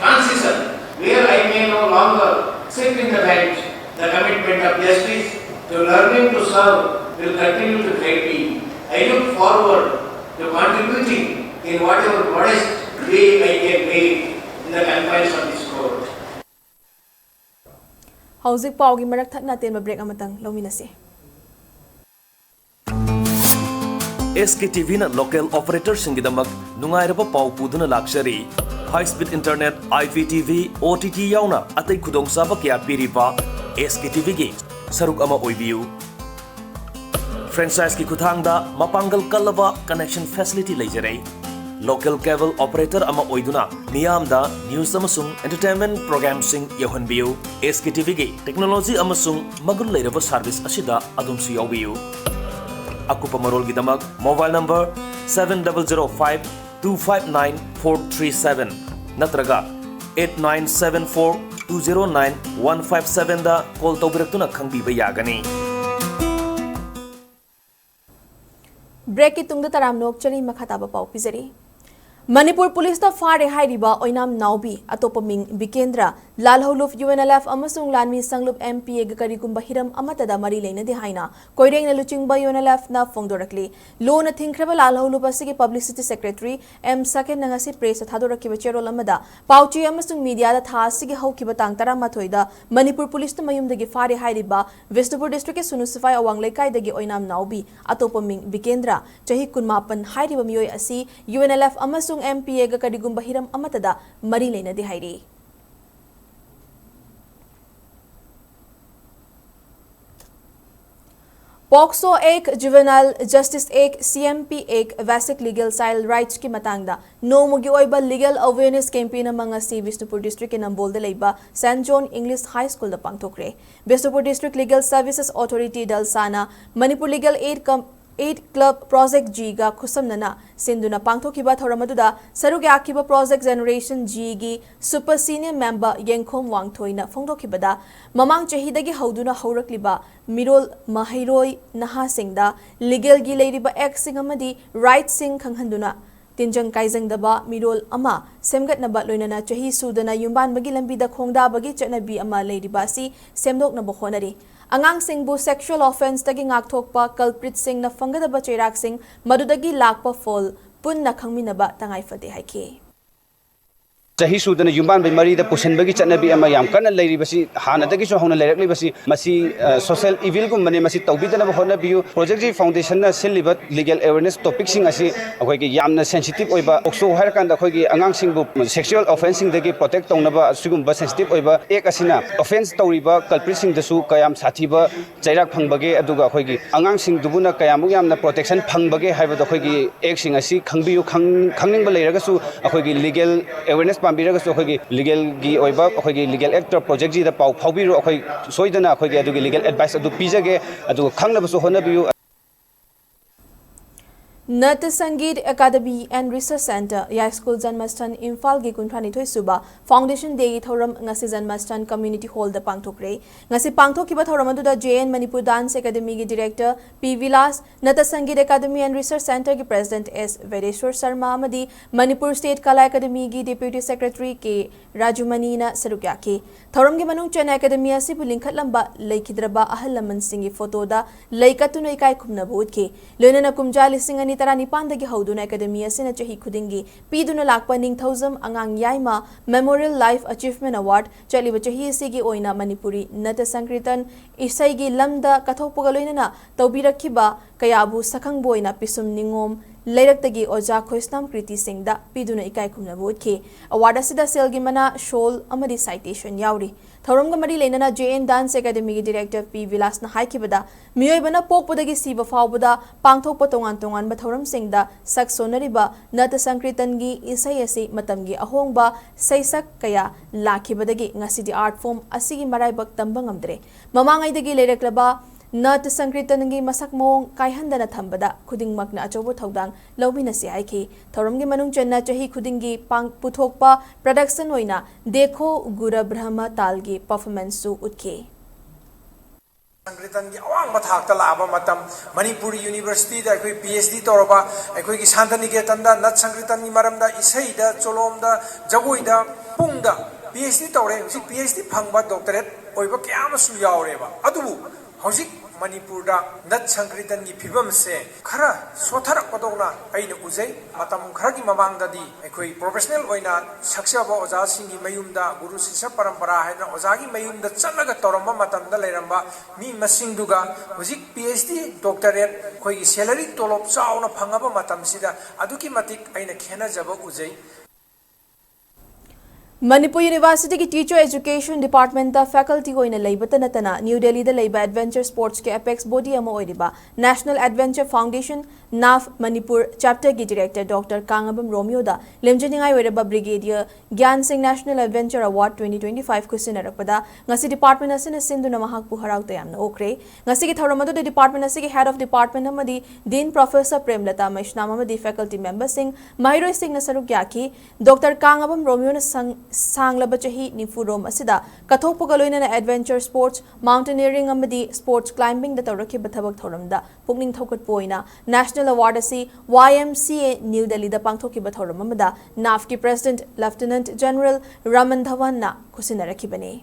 transition where I may no longer sit in the bench. The commitment of justice to learning to serve will continue to guide me. I look forward to contributing in whatever modest way I can make in the confines of this court. Hauzik paugi marak thakna ten break amatang lominasi SKTV na local operator singidamak nungairaba pau puduna lakshari high speed internet IPTV OTT yauna atai khudong saba kya piriba SKTV gi saruk ama oibiu franchise ki kuthangda mapangal kalaba connection facility leijare local cable operator ama oiduna niyamda news amasung entertainment program sing yohanbiu SKTV gi technology amasung magul leiraba service asida adumsu yawiu akupa marol gidamak mobile number 7005259437 natraga 8974209157 da call tawbiratuna khangbiba yagani break ki tungda taram nok chali makhataba pau pizari Manipur Police ta fare hairiba oinam naubi atopaming Bikendra Lalholuf UNLF amasung Lanmi Sanglub MPA ga karigumba hiram amatada mari leina de haina koireng na luchingba UNLF na phongdorakli lo na thingkraba Lalholuf asigi publicity secretary M Saken nangasi press thadorakiba cherol amada pauchi amasung media da tha asigi haukiba tang taramathoi da Manipur Police ta mayumdagi fare hairiba Vishnupur district ke Sunusifai awang lekai dagi oinam naubi atopaming Bikendra chahi kunmapan hairiba miyoi asi UNLF amasung MPA ga karigumba hiram amatada mari leina de hairi POCSO act juvenile justice act CMP act basic legal child rights की मतंगदा नोमुगी ओइबा legal awareness campaign मंगसी Bishnupur district के नंबोल दे लेबा Saint John English high school द पांगथोकरे Bishnupur district legal services authority दल साना Manipur legal aid 8 Club Project G ga khusamnana sinduna pangthokiba thoramatuda saruk yakiba Project Generation G gi Super Senior Member Yengkhom Wangthoina phongdokibada mamang chahidagi hauduna haurakliba mirol mahairoi naha singda legal gi leiriba act sing amadi right sing khanghanduna tinjang kaijang daba mirol ama semgatnaba loinana chahi sudana yumban bagi lambida khongda bagi chanabi ama leiriba si semdokna bokhonari angang singbu sexual offense tagi ngakthokpa culprit sing na fangadaba cheirak sing madudagi lakpa fall punna khangminaba tangai fade haiki Jahi sudana yumban bai mari da pusen bagi chanabi ama yam kana leiri basi hana dagi so hona leirak li basi masi social evil gum mane masi tawbidana hona biu project ji foundation na siliba legal awareness topic sing asi akoi gi yamna sensitive oiba okso har kan da khoi gi angang sing bu sexual offense sing dagi protect tongnaba asugum ba sensitive oiba ek asina offense tawriba culprit sing dasu kayam sathiba chairak phangbage aduga khoi gi angang sing dubuna kayamu yamna protection phangbage haiba da khoi gi ek sing asi khangbiu khangning ba leiraga su akoi gi legal awareness legal gi oiba akhoi legal actor project ji da pau phaubiru akhoi soidana akhoi gi adugi legal advice adu pijage adu khangnaba so honabiu Nat Sangeet Academy and Research Center Ya School Janmastan Imphal gi kunthani thoi suba Foundation Day thoram ngasi Janmastan Community Hall da pangthokre ngasi pangthokiba thoram adu da JN Manipur Dance Academy gi Director P Vilas Nat Sangeet Academy and Research Center gi President S Vedeshwar Sharma amadi Manipur State Kala Academy gi Deputy Secretary K Rajumani na sarukyaki thoram gi manung Chena Academy asi bulinkhat lamba leikidraba ahal laman singi photo da leikatuna ikai khumna butki loinana kumja lising ani Tarani Pandagi Hauduna Academy asina chahi khudingi piduna lakpa ningthauzam angang yaima Memorial Life Achievement Award chaliba chahi sigi oina Manipuri Nata Sankritan isai gi lamda kathokpaga loinana tawbirakhiba kayabu sakhang boina pisum ningom leirak-tagi oja khoisnam kriti singda piduna ikai khumna botki award asida selgi mana shawl amadi citation yauri thoramga mari leinana JN Dance Academy gi Director P Vilas na haikibada miyoibana pokpodagi siba fawbada pangthokpa tongan ba thoram singda sak sonariba Nata Sankritan gi isai asi matamgi ahongba saisak kaya lakhibadagi ngasidi art form asigi maraibak tamba ngamdre mamangai dagi leiraklaba Nat Sankritangi masak mong kaihandana thambada khudingmakna achobo thodang lawbina si haiki thoramgi manung chenna chahi khudingi pang puthokpa production oina dekho gura brahma talgi performance su utke Sankritan gi awang mathak ta laba matam Manipuri University da koi PhD toroba koi gi Santaniketan da Nat Sankritan ni maramda isai da cholom da jagoi da pung da PhD tore si PhD phangba doctorate oiba kyama su yaureba adubu hojik Manipur da Nat Sankritan gi phibam se khara sotharak padona aina uzai matam khara gi mamang da di ekoi professional oina saksaba oja singi mayum da guru sisha parampara haina oja gi mayum da chalaga toramba matam da leramba mi masing duga hojik PhD doctorate khoi gi salary tolop chauna phangaba matam sida aduki matik aina khena jaba uzai Manipur University ki Teacher Education Department da faculty hoina leibata natana New Delhi da leiba Adventure Sports ke apex body ama oiriba National Adventure Foundation NAF Manipur chapter ki director Dr. Kangabam Romeo da lemjeningai oiriba Brigadier Gyan Singh National Adventure Award 2025 kusinarapada ngasi department asina sinduna mahak pu harau tayamna okre ngasi ki thoramadu de department asigi head of department amadi Dean Professor Premlata Maishnam amadi faculty member Singh Mahiroi Singh na saruk yaki Dr. Kangabam Romeo na Sanglaba chahi nifurom asida kathokpaga loinana adventure sports mountaineering amadi sports climbing da tawrakhiba thabak thoramda pukning thokat poina national award asi YMCA New Delhi da pangthokiba thoram amada NAF ki president Lieutenant General Raman Dhawan na kusinarakhibani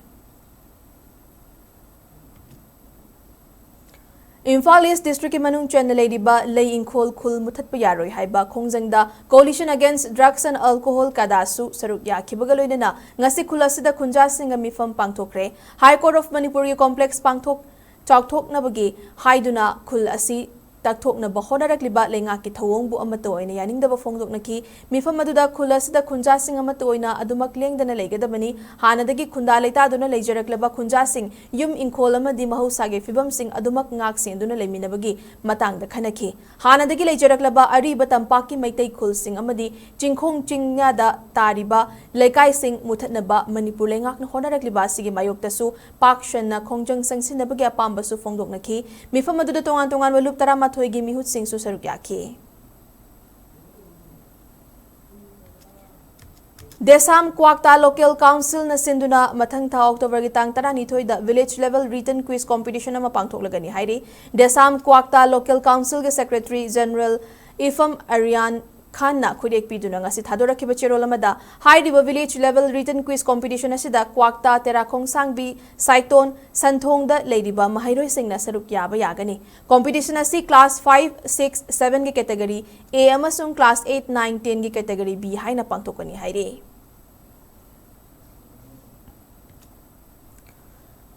Imphal East District ki manung Chennai leidiba lei inkhol khul muthatpa yaroi haiba khongjangda Coalition Against Drugs and Alcohol kadasu saruk yakhibaga loinana ngasi khulasida khunja singa mifam pangthokre High Court of Manipur complex pangthok chawthoknabagi haiduna khul asi takthokna bahonarakliba lenga ki thawongbu amato oina yaningdaba phongdoknaki mifam aduda khulasida khunja sing amato oina adumak lengdana leigadabani hanadagi khunda leitaduna leijaraklaba khunja sing yum inkhol amadi mahusage fibam sing adumak ngak senduna leiminabagi matangda khanaki hanadagi leijaraklaba ariba tampaki maitai khul sing amadi chingkhong chingnya da tariba leikai sing muthatnaba Manipur lengakna honarakliba sigi mayoktasu pakshanna khongjang sangsinabagi apambasu phongdoknaki mifam aduda tongan walup tarama ꯇꯔꯥꯃꯥꯊꯣꯏꯒꯤ ꯃꯤꯍꯨꯠꯁꯤꯡꯁꯨ ꯁꯔꯨꯛ ꯌꯥꯈꯤ꯫ Desam Kwakta Local Council na sinduna mathang tha October gi tang 12 da village level written quiz competition ama pangthoklagani hairi. Desam Kwakta Local Council ge Secretary General Ifam Aryan Khan na khudek piduna ngasi thadorakhiba cherol amada hairiba village level written quiz competition asida Kwakta Terakong Sangbi Saiton Santhong da leiriba mahairoi singna saruk yaba yagani. Competition asi class 5, 6, 7 gi category A amasung class 8, 9, 10 gi category B haina pangthokani hairi.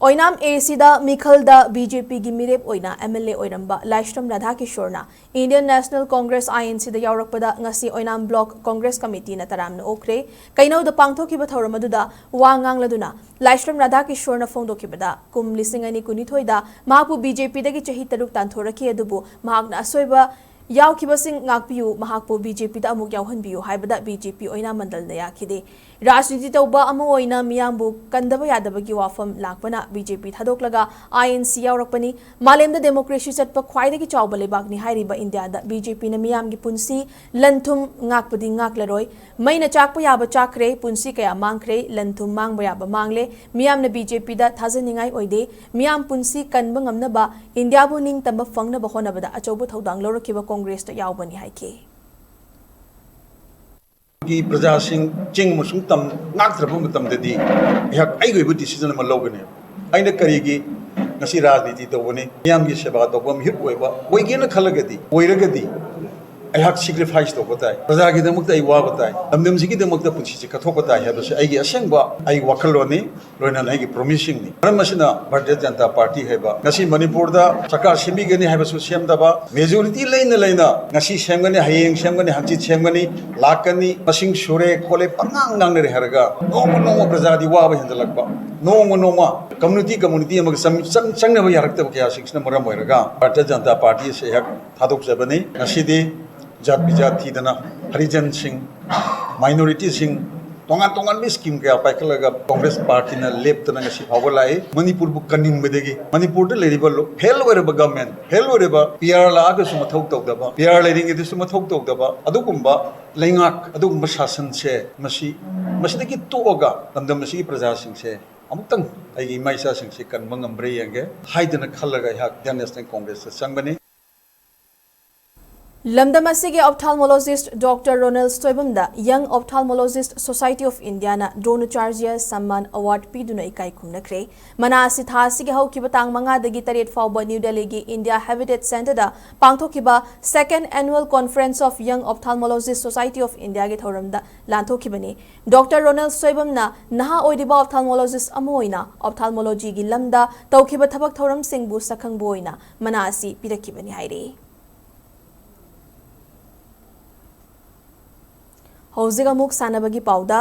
Oinam ACda Mikhalda BJP gi mirep oina MLA oiramba Laishram Radhakishorna Indian National Congress INC da yaurakpada ngasi Oinam Block Congress Committee na taramna okre kainau da pangthokiba thawramaduda wangangladuna Laishram Radhakishorna phongdokibada kum lisingani kunithoida mahapu BJP dagi chahi taruk tanthoraki adubu mahakna asoiba yaukibasing ngakpiu mahakpu BJP da amuk yauhanbiu haibada BJP oina mandal na yakhide Rajniti tauba ama oina miyambu kandaba yadabagi wafam lakpana BJP thadoklaga INC yaurakpani malemda democracy chatpa khwaidagi chawba lebakni hairiba India da BJP na miyamgi punsi lanthum ngakpadi ngaklaroi maina chakpa yaba chakre punsi kaya mangkre lanthum mangba yaba mangle miyamna BJP da thajaningai oide miyam punsi kanba ngamnaba India bu ning tamba fangna ba honabada achawbu thodang lorokiba Congress to yaubani haike की प्रजा सिंह चिंग मसुंग तम नाक्त्रब मतमददी यहक आइगोइबु decision अमा लौगने आइना करिगी ngasi राजनीति तौबने मियामगी सेवा तौबम हित ओइबा ओइगेना खलगदी ओइरगदी अयहक sacrifice तौबताय प्रजा की दमकता आई वाबताय तमदमसी की दमकता पुछि से कथोकताय हेबसे आइगी असेंबा आई वखलोनी लोइना आइगी प्रोमिसिंग नि परमसिना भारतीय जनता पार्टी हेबा ngasi मणिपुर दा सरकार सेमिगनी हेबसु सेमदबा मेजॉरिटी लेना ngasi सेमगनी हयेंग सेमगनी हंचि सेमगनी लाकनी मसिंग सुरे खोले पंगांग नांगने रेहरगा नोम प्रजा दी वाबा हेंदलकबा नोम कम्युनिटी अमग संगनबा यारक्तब क्या सिक्सना मरम होइरगा भारतीय जनता पार्टी से हक थादोक जबनी ngasi जात बिजात थीदना हरिजन सिंह माइनॉरिटी सिंह तोंगान भी स्कीम क्या पाइखलगा कांग्रेस पार्टी ना लेप्तना ngasi फावो लाए मणिपुर बु कनिंग बदेगी मणिपुर द लेरिबा लो फेल ओरेबा गवर्नमेंट फेल ओरेबा पीआर लाग सु मथौ तौदबा पीआर लेरिंग इदि सु मथौ तौदबा अदुकुंबा लेंगाक अदुकुंबा शासन से मसीदगी तोगा लमदम मसी प्रजा सिंह से अमुक्तंग आइगी माइसा सिंह से कनबंग अम्ब्रे यंगे हाइदना खलगा याक नेशनल कांग्रेस से संगबने Lamdamasigi ophthalmologist Dr. Ronald Stoibamda Young Ophthalmologist Society of India na Dronacharya Samman Award piduna ikai khumnakre manasi thasigi haukiba tang manga dagi taret fawba New Delhi gi India Habitat Center da pangthokiba second annual conference of Young Ophthalmologist Society of India gi thoramda lanthokibani Dr. Ronald Stoibamna naha oidiba ophthalmologist amoina ophthalmology gi lamda tawkiba thabak thoram singbu sakhangbu oina manasi pirakibani hairi Hauziga Muk Sanabagi Pauda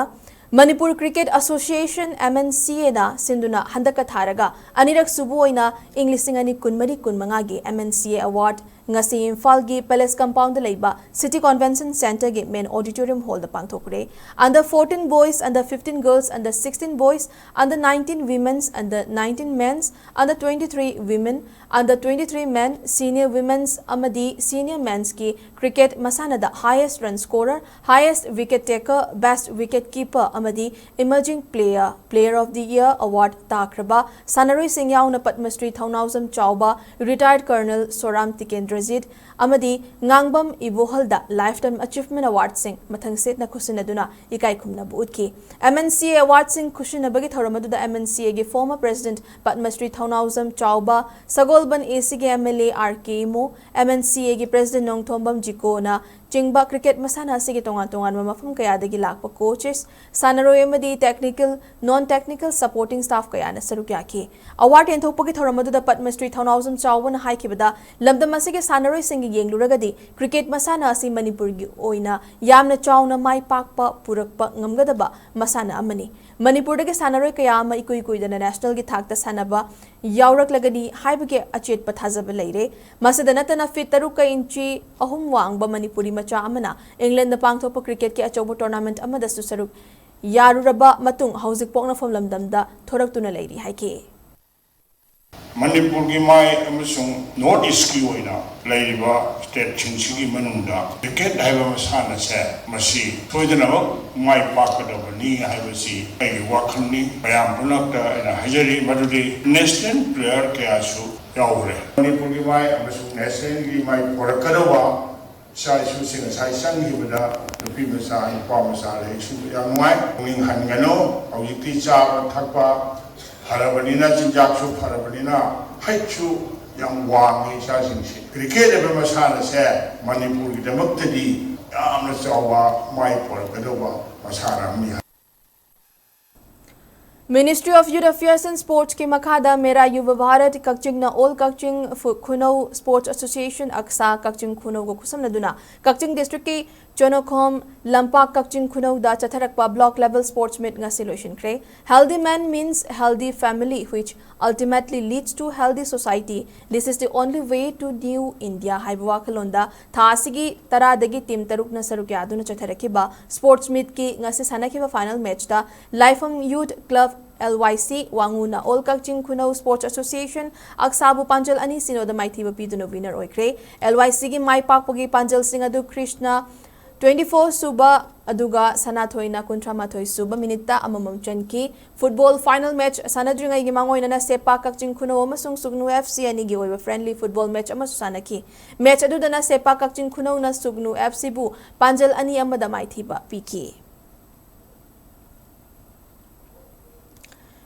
Manipur Cricket Association MNCA na sinduna handaka tharaga anirak subuoina Englishingani kunmari kunmangagi MNCA Award ngasi Imphal gi Palace Compound leiba City Convention Center gi main auditorium hall da pangthokre under 14 boys under 15 girls under 16 boys under 19 women's under 19 men's under 23 women under 23 men senior women's amadi senior men's ki cricket masana da highest run scorer highest wicket taker best wicket keeper amadi emerging player of the year award takraba sanaroi singh yauna Padma Shri Thaunawsam Chauba retired colonel Soram Tikendra Rajid amadi ngangbam ibohalda lifetime achievement award sing mathang set na khusinaduna ikai khumna buutki MNCA award sing khusinabagi thoramadda MNCA ge former president Padma Shri Thaunawsam Chauba Sagolban AC ge MLA RK Mo MNCA ge president Nongthombam Jiko na Chingba cricket masana sige tongan mafam kaya dagi lakpa coaches sanaroi amadi technical non-technical supporting staff kaya na saruk yaki award enthokpagi thoramadda Padma Shri Thaunawsam Chauba na haikibada lamdam asige sanaroi singi yengluragadi cricket masana asi Manipur gi oina yamna chauna mai pakpa purakpa ngamgadaba masana amani Manipur dagi sanaroi kaya ama ikui dana national gi thakta sanaba yauraklagadi haibage achet pathajaba leire masada natana fit 3 inchi ahum wangba Manipuri macha amana England na pangthokpa cricket ki achauba tournament amada su saruk yaruraba matung hauzik pokna fom lamdamda thoraktuna leiri haike Manipur ki mai amasung North East ki oina laiba state chingsigi manungda cricket haiba masana se masi thoidana mai pakada ni haiba si ai wakhani bayam punakta ina hajari madudi national player ke asu yaure Manipur ki mai amasung national ki mai porakadawa sai su sing sai sang hi bada nupi masa pa masa le su yang mai ning han gano au yiti cha thakpa harabanina jinjak su harabanina haichu yang wangi sa sing si cricket be masana se Manipur ki damak tadi amna chawa mai por kadawa masara mi Ministry of Youth Affairs and Sports ki makhada Mera Yuva Bharat Kakching na All Kakching Khunau Sports Association Aksa Kakching Khunau ko khusam na duna Kakching District ki Chonokhom Lampak Kakching Khunau da chatharakpa block level sports meet nga solution kre healthy man means healthy family which ultimately leads to healthy society. This is the only way to new India haibawa khalonda thasigi taradagi team taruk na saruk yaduna chatharakiba sports meet ki nga se sanakiba final match da Lifeam Youth Club LYC Wanguna All Kakching Khunau Sports Association Aksabu Panjal ani sino da maithiba piduna winner oikre LYC gi mai pakpagi Panjal Singh adu Krishna 24 Suba aduga Sanathoina Kuntramathoi Suba minita amamam chanki football final match sanadringai gi mangoina na Sepa Kakching Khunau amasung Sugnu FC ani gi oiba friendly football match amasu sanaki match aduda na Sepa Kakching Khunau na Sugnu FC bu Panjal ani amada maithiba piki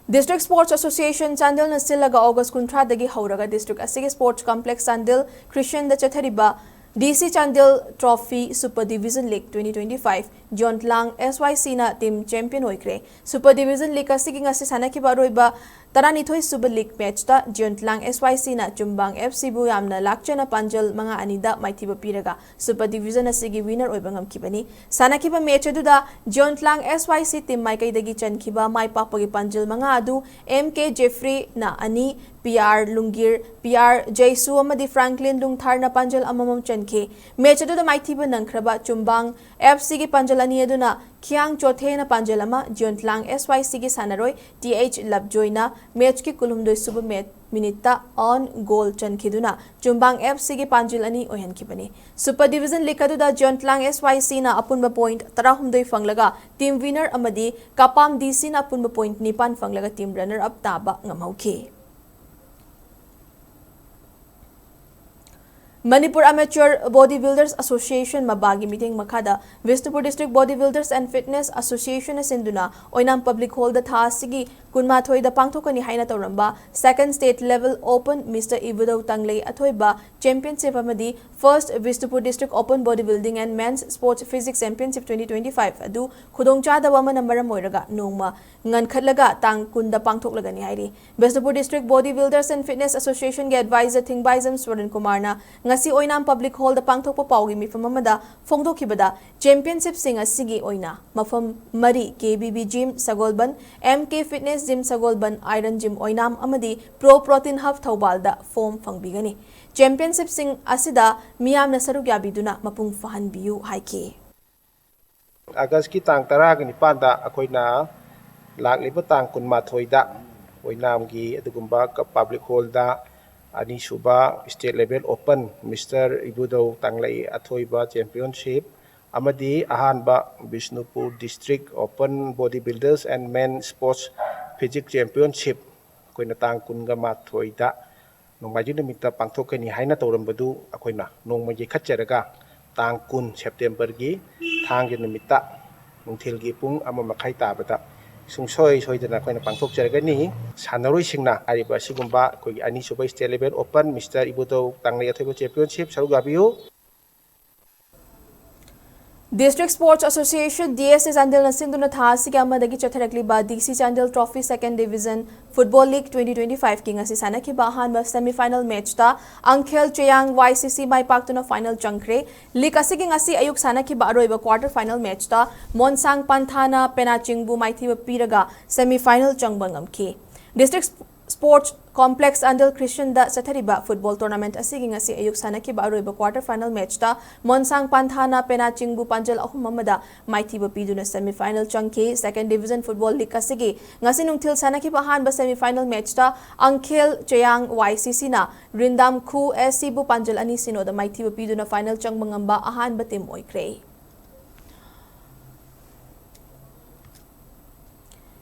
District Sports Association Chandel na silaga August kuntra dagi hauraga district asigi sports complex Chandel Christian da chathariba DC Chandel Trophy Super Division League 2025 Jontlang SYC na team champion hoikre Super Division League asigi ngasi sanakiba roiba Taranithoi Super League match ta Jontlang SYC na Chumbang FC bu yamna lakchana Panjal mga anida maithiba piraga Super Division asigi winner oiba ngamkibani sanakiba match aduda Jontlang SYC team maikai dagi chankiba mai papagi Panjal mga adu MK Jeffrey na ani PR Lungir PR Jaisu amadi Franklin Lungthar na Panjal amamam chanke match aduda maithiba nangkraba Chumbang FC gi Panjal ani aduna Kiang Chothe na Panjal ama Jontlang SYC gi sanaroi TH Labjoy na match ki kulumdoi suba minita on goal chankiduna Chumbang FC gi Panjal ani ohan kibani Super Division League aduda Jontlang SYC na apunba point 30 fanglaga team winner amadi Kapam DC na apunba point 9 fanglaga team runner up taba ngamauke Manipur Amateur Bodybuilders Association mabagi meeting makhada Vishnupur District Bodybuilders and Fitness Association asinduna oinam public hall da thasigi kunmathoi da pangthokani haina toramba second state level open Mr. Ibudau Tanglei athoiba championship amadi first Vishnupur District Open Bodybuilding and Men's Sports Physics Championship 2025 adu khudongcha da wama number moiraga nongma ngankhatlaga tang kunda pangthoklagani hairi Vishnupur District Bodybuilders and Fitness Association ge advisor Thingbaizam Swaran Kumar na ngasi oinam public hall da pangthokpa pawgi mifam amada phongdokhibada championship sing asigi oina mafam mari KBB Gym Sagolban MK Fitness Gym Sagolban Iron Gym oinam amadi Pro Protein Hub Thaubalda form fangbigani championship sing asida miyam na saruk yabiduna mapung fahanbiyu haike August ki tang 19 da akoina lakliba tang kunmathoi da oinam gi adugumba ka public hall da Ani Suba State Level Open Mr. Ibudau Tanglei Athoiba Championship Amadi Ahanba Vishnupur District Open Bodybuilders and Men Sports Physics Championship Koina Tang Kunga Mathoida Nongmaji Nimita Pangthokani Haina Torambadu Akoina Nongmaji Kacharaga Tang Kun September gi Thang Nimita Nungthilgi Pung Amamakai Tabata Sungsoi soidana koina pangthok jargani sanaroi singna ariba sigumba koi ani suba state level open Mr. Ibudau Tanglei Athoiba championship sarugabiu District Sports Association DSS Chandel na sinduna thasigi amadagi chatharakli ba DC Chandel Trophy Second Division Football League 2025 ki ngasi sanaki ba hanba semi final match ta Angkhel Cheyang YCC mai paktuna final changkre league asigi ngasi ayuk sanaki ba aroiba quarter final match ta Monsang Panthana Penachingbu maithiba piraga semi final changbangam ki District Sports Complex Andal Christian da Sathariba Football Tournament asiging asi ayuk sanakiba aroiba quarter final match ta Monsang Panthana Penachingbu Panjal ahum mamada maithiba piduna semi-final changki second division football league asigi ngasi nungthil sanakiba hanba semi-final match ta Angkhel Cheyang YCC na Rindam Khu SC bu Panjal ani sino da maithiba piduna final changbangamba ahanba team oikre.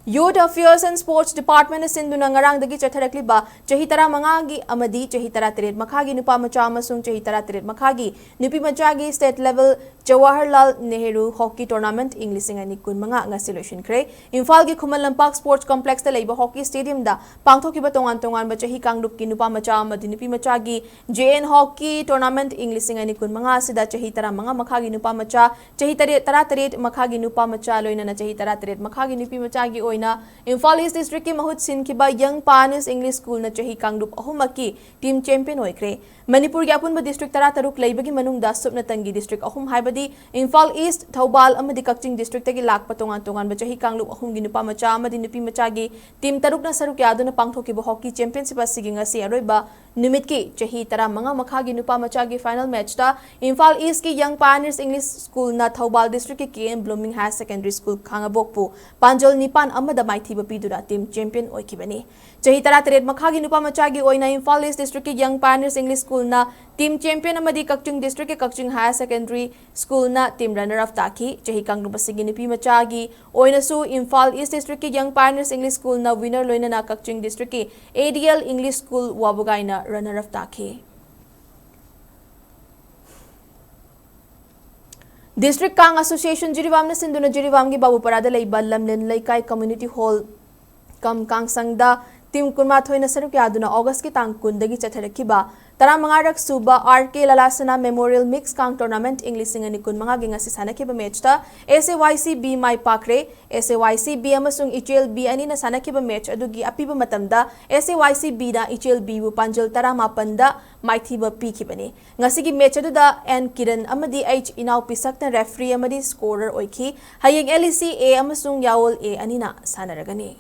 Youth Affairs and Sports Department is Sinduna ngarang dagi chatharakliba chahitara mangagi amadi chahitara teret makhagi nupa macha amasung chahitara teret makhagi nupi machagi state level Jawaharlal Nehru Hockey Tournament English ani kun manga ngasi lotion kre Imphal gi Khumal Lampak Sports Complex ta leiba hockey stadium da pangthokiba tongan ba chahi kangrup ki nupa macha amadi nupi machagi JN Hockey Tournament English ani kun manga sida chahitara manga makhagi nupa macha chahitare tara teret makhagi nupa macha loina na chahitara teret makhagi nupi machagi Imphal East District ki mahut sin kiba Young Panis English School na chahi kangdup ahumaki team champion oikre Manipur gi apunba district tara taruk leibagi manungda supna tangi district ahum haibadi Imphal East Thoubal amadi Kakching district tagi lak patongan ba chahi kanglup ahum gi nupa macha amadi nupi machagi team taruk na saruk yaduna pangthokiba hockey championship asigi ngasi aroiba numit ki chahi tara manga makhagi nupa machagi final match ta Imphal East ki Young Pioneers English School na Thoubal district ki KM Blooming High Secondary School khangabokpu Panjol Nipan amada maithiba pidura team champion oikibani chahi tara teret makhagi nupa machagi oina Imphal East district ki Young Pioneers English School na team champion amadi Kakching district ki Kakching High Secondary School na team runner up taki chahi kangrup asigi nupi machagi oina su Imphal East district ki Young Pioneers English School na winner loina na Kakching district ki ADL English School Wabugai na runner up taki District Kang Association Jiriwam na sinduna Jiriwam gi Babuparada leiba Lamlen Laikai Community Hall kam Kang Sangda team kunma thoina saruk yaduna August ki tang kundagi chatharakiba tara mangarak suba RK Lalasana Memorial Mix Kang Tournament English ani kun manga ginga si sanakiba match ta SAYC B Mai Pakre SAYC B amasung HL B ani na sanakiba match adugi apiba matamda SAYC B na HL B bu Panjal tara mapanda maithiba pikibani ngasigi match aduda N Kiran amadi H Inaw Pisak na referee amadi scorer oiki hayeng LEC A amasung Yawol A ani na sanaragani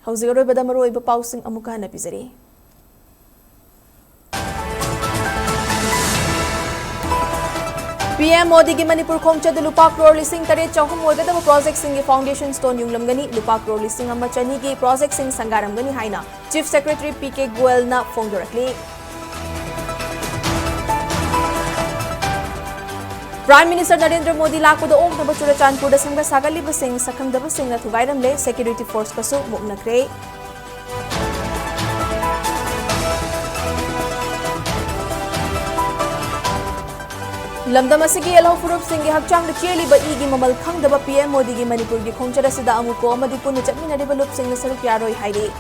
Hauzigaroy badamaro iba pausing amuka na pizari. PM Modi ki Manipur khongcha de lupa crore lising tare chahum oigadaba project singi foundation stone yunglamgani lupa crore lising amma chani ki project sing sangaramgani haina Chief Secretary PK Goel na phongdorakli. Prime Minister Narendra Modi lakpuda oknaba Churachandpur da sangga sagalliba sing sakhamdaba sing na thugairamle security force kasu muknakre. Lamdam asigi Yellow Furup Singh Hakchang da cheliba igi mamal khangdaba PM Modi gi Manipur gi khongchara sida amuko amadi punna chatminariba lup sing na saruk yaroi hairi.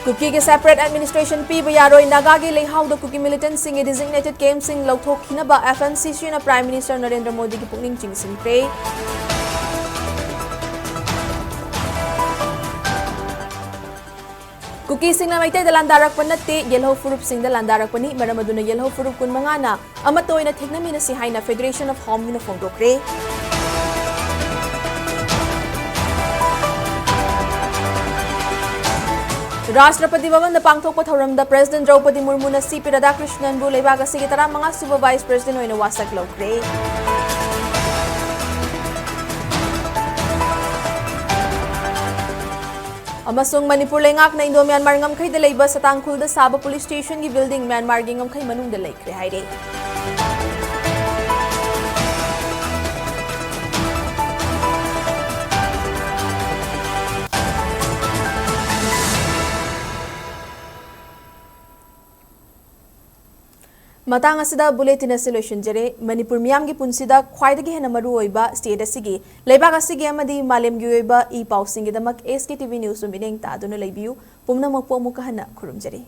Kuki ke separate administration P Bayaroi Nagagi Leihau the Kuki militant Singh designated Kem Singh Lauthok Hinaba FNCC na Prime Minister Narendra Modi ki pungning chingsing pre. Kuki Singh na maitay dalandarak panate Yellow Furup Singh dalandarak pani maramaduna Yellow Furup kun mangana amatoy na thignami na si Haina Federation of Home na phongdokre. Rashtrapati Bhavan na pangthokpa thoramda President Draupadi Murmu na CP Radhakrishnan bu leibag asigi tara mga Super Vice President oina wasak lawkre. Amasung Manipur lengak na Indo Myanmar ngamkhay da leiba sa tangkul da Saba Police Station gi building Myanmar gi ngamkhay manung da laikre haire. Matang asida bulletin solution jere Manipur miyam gi punsida khwaidagi hena maru oiba state asigi leibag asigi amadi malem gi oiba e pausing gi damak SKTV news mineng ta dona leibiu pumna makpo muka hana khurum jere.